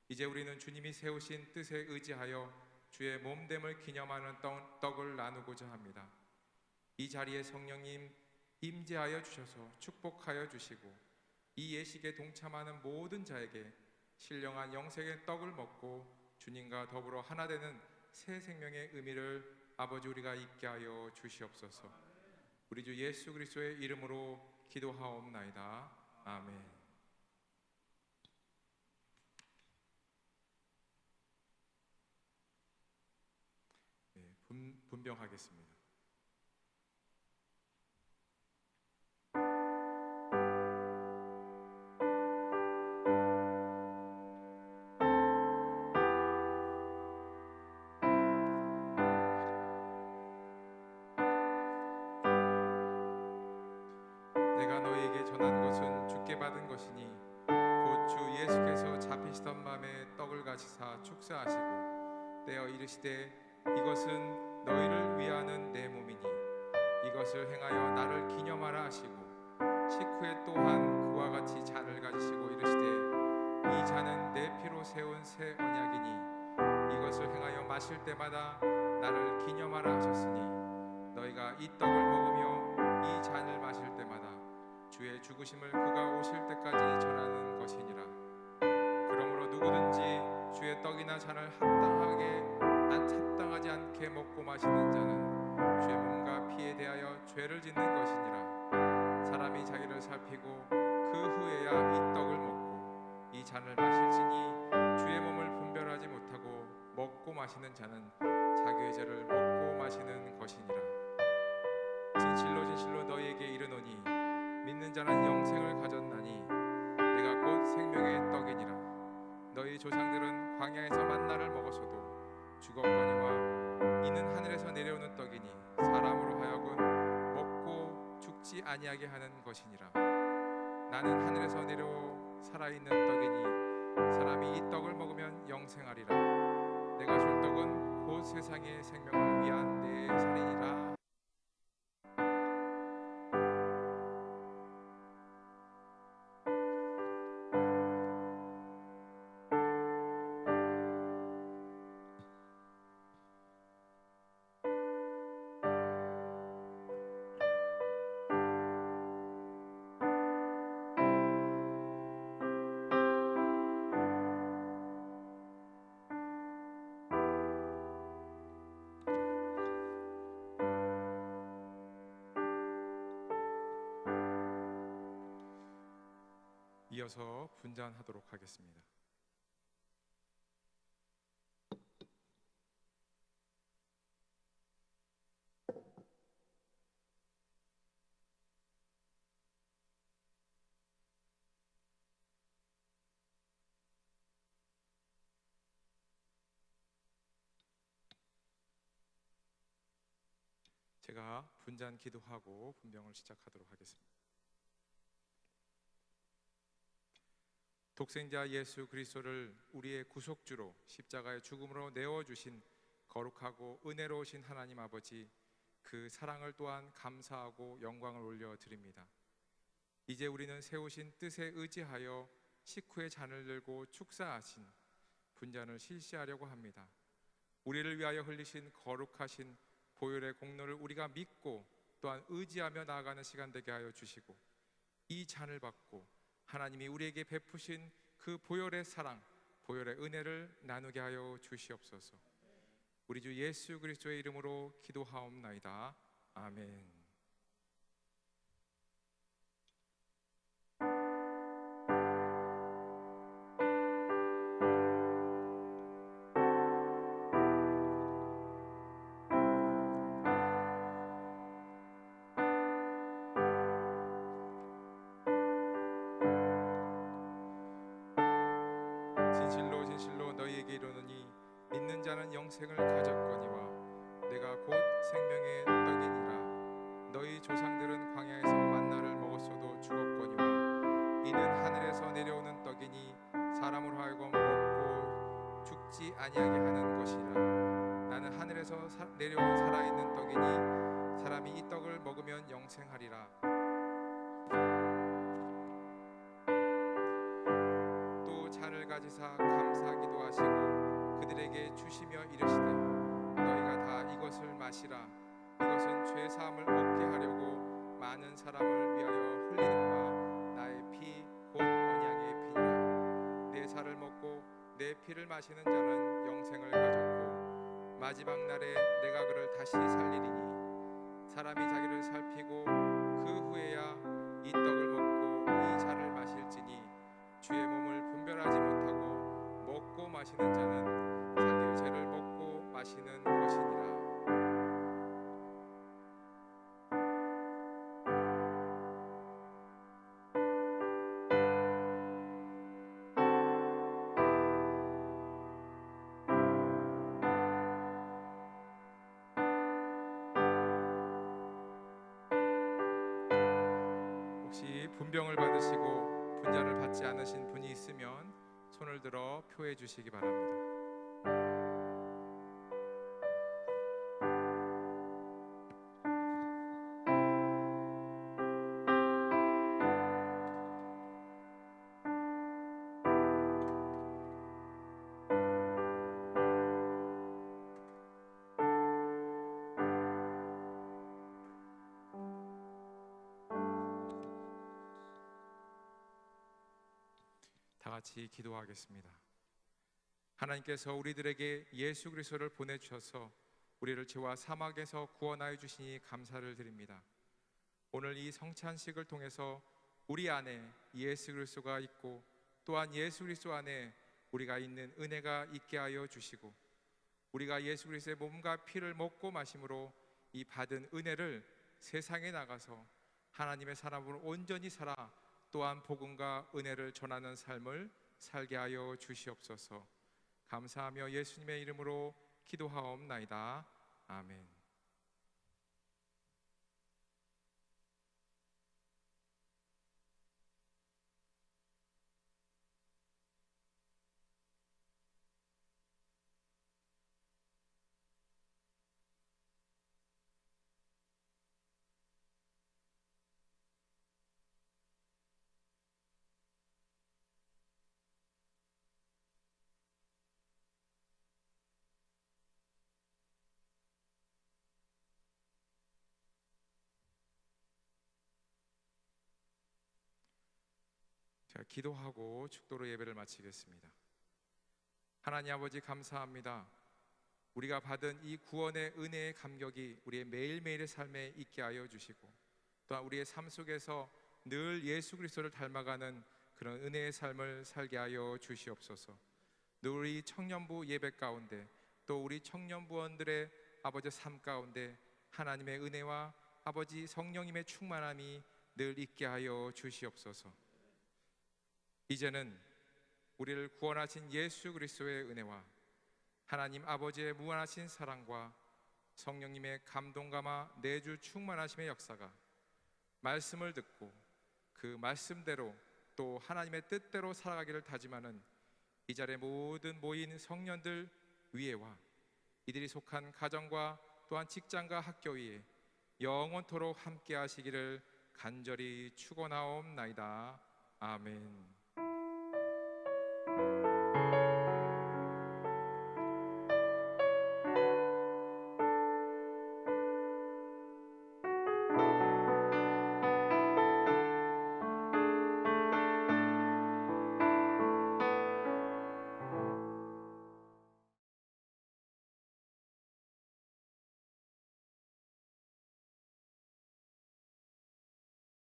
이제 우리는 주님이 세우신 뜻에 의지하여 주의 몸됨을 기념하는 떡을 나누고자 합니다. 이 자리에 성령님 임재하여 주셔서 축복하여 주시고 이 예식에 동참하는 모든 자에게 신령한 영생의 떡을 먹고 주님과 더불어 하나 되는 새 생명의 의미를 아버지 우리가 잊게 하여 주시옵소서. 우리 주 예수 그리스도의 이름으로 기도하옵나이다. 아멘. 네, 분병하겠습니다. 받은 것이니 곧 주 예수께서 잡히시던 밤에 떡을 가지사 축사하시고 떼어 이르시되 이것은 너희를 위하는 내 몸이니 이것을 행하여 나를 기념하라 하시고 식후에 또한 그와 같이 잔을 가지시고 이르시되 이 잔은 내 피로 세운 새 언약이니 이것을 행하여 마실 때마다 나를 기념하라 하셨으니 너희가 이 떡을 먹으며 이 잔을 마실 때마다 주의 죽으심을 그가 오실 때까지 전하는 것이니라. 그러므로 누구든지 주의 떡이나 잔을 합당하지 않게 먹고 마시는 자는 주의 몸과 피에 대하여 죄를 짓는 것이니라. 사람이 자기를 살피고 그 후에야 이 떡을 먹고 이 잔을 마실지니 주의 몸을 분별하지 못하고 먹고 마시는 자는 자기의 죄를 먹고 마시는 것이니라. 진실로 진실로 너희에게 이르노니 믿는 자는 영생을 가졌나니 내가 곧 생명의 떡이니라. 너희 조상들은 광야에서 만나를 먹었어도 죽었거니와 이는 하늘에서 내려오는 떡이니 사람으로 하여금 먹고 죽지 아니하게 하는 것이니라. 나는 하늘에서 내려 살아있는 떡이니 사람이 이 떡을 먹으면 영생하리라. 내가 줄 떡은 곧 세상의 생명을 위한 내 살이니라. 이어서 분잔하도록 하겠습니다. 제가 분잔 기도하고 분병을 시작하도록 하겠습니다. 독생자 예수 그리스도를 우리의 구속주로 십자가의 죽음으로 내어주신 거룩하고 은혜로우신 하나님 아버지, 그 사랑을 또한 감사하고 영광을 올려드립니다. 이제 우리는 세우신 뜻에 의지하여 식후의 잔을 들고 축사하신 분잔을 실시하려고 합니다. 우리를 위하여 흘리신 거룩하신 보혈의 공로를 우리가 믿고 또한 의지하며 나아가는 시간 되게 하여 주시고, 이 잔을 받고 하나님이 우리에게 베푸신 그 보혈의 사랑, 보혈의 은혜를 나누게 하여 주시옵소서. 우리 주 예수 그리스도의 이름으로 기도하옵나이다. 아멘. 진실로 진실로 너희에게 이르노니 믿는 자는 영생을 가졌거니와 내가 곧 생명의 떡이니라. 너희 조상들은 광야에서 만나를 먹었어도 죽었거니와 이는 하늘에서 내려오는 떡이니 사람으로 하여금 먹고 죽지 아니하게 하는 것이라. 나는 하늘에서 내려온 살아있는 떡이니 사람이 이 떡을 먹으면 영생하리라. 잔을 가지사 감사하기도 하시고 그들에게 주시며 이르시되 너희가 다 이것을 마시라. 이것은 죄 사함을 얻게 하려고 많은 사람을 위하여 흘리는 바 나의 피 곧 언약의 피니라. 내 살을 먹고 내 피를 마시는 자는 영생을 가졌고 마지막 날에 내가 그를 다시 살리리니 사람이 자기를 살피고 그 후에야 이 떡을 먹고 이 잔을 마실지니 주의 몸을 분별하지 못하고 먹고 마시는 자는 자기의 죄를 먹고 마시는 것이니라. 혹시 분병을 받으시고 분자를 받지 않으신 분이 있으면 손을 들어 표해 주시기 바랍니다. 다 같이 기도하겠습니다. 하나님께서 우리들에게 예수 그리스도를 보내주셔서 우리를 죄와 사막에서 구원하여 주시니 감사를 드립니다. 오늘 이 성찬식을 통해서 우리 안에 예수 그리스도가 있고 또한 예수 그리스도 안에 우리가 있는 은혜가 있게 하여 주시고 우리가 예수 그리스도의 몸과 피를 먹고 마심으로 이 받은 은혜를 세상에 나가서 하나님의 사람으로 온전히 살아 또한 복음과 은혜를 전하는 삶을 살게 하여 주시옵소서. 감사하며 예수님의 이름으로 기도하옵나이다. 아멘. 자, 기도하고 축도로 예배를 마치겠습니다. 하나님 아버지 감사합니다. 우리가 받은 이 구원의 은혜의 감격이 우리의 매일매일의 삶에 있게 하여 주시고 또한 우리의 삶 속에서 늘 예수 그리스도를 닮아가는 그런 은혜의 삶을 살게 하여 주시옵소서. 늘 우리 청년부 예배 가운데 또 우리 청년부원들의 아버지 삶 가운데 하나님의 은혜와 아버지 성령님의 충만함이 늘 있게 하여 주시옵소서. 이제는 우리를 구원하신 예수 그리스도의 은혜와 하나님 아버지의 무한하신 사랑과 성령님의 감동감화 내주 충만하심의 역사가 말씀을 듣고 그 말씀대로 또 하나님의 뜻대로 살아가기를 다짐하는 이 자리에 모든 모인 성년들 위에와 이들이 속한 가정과 또한 직장과 학교 위에 영원토록 함께 하시기를 간절히 축원하옵나이다. 아멘.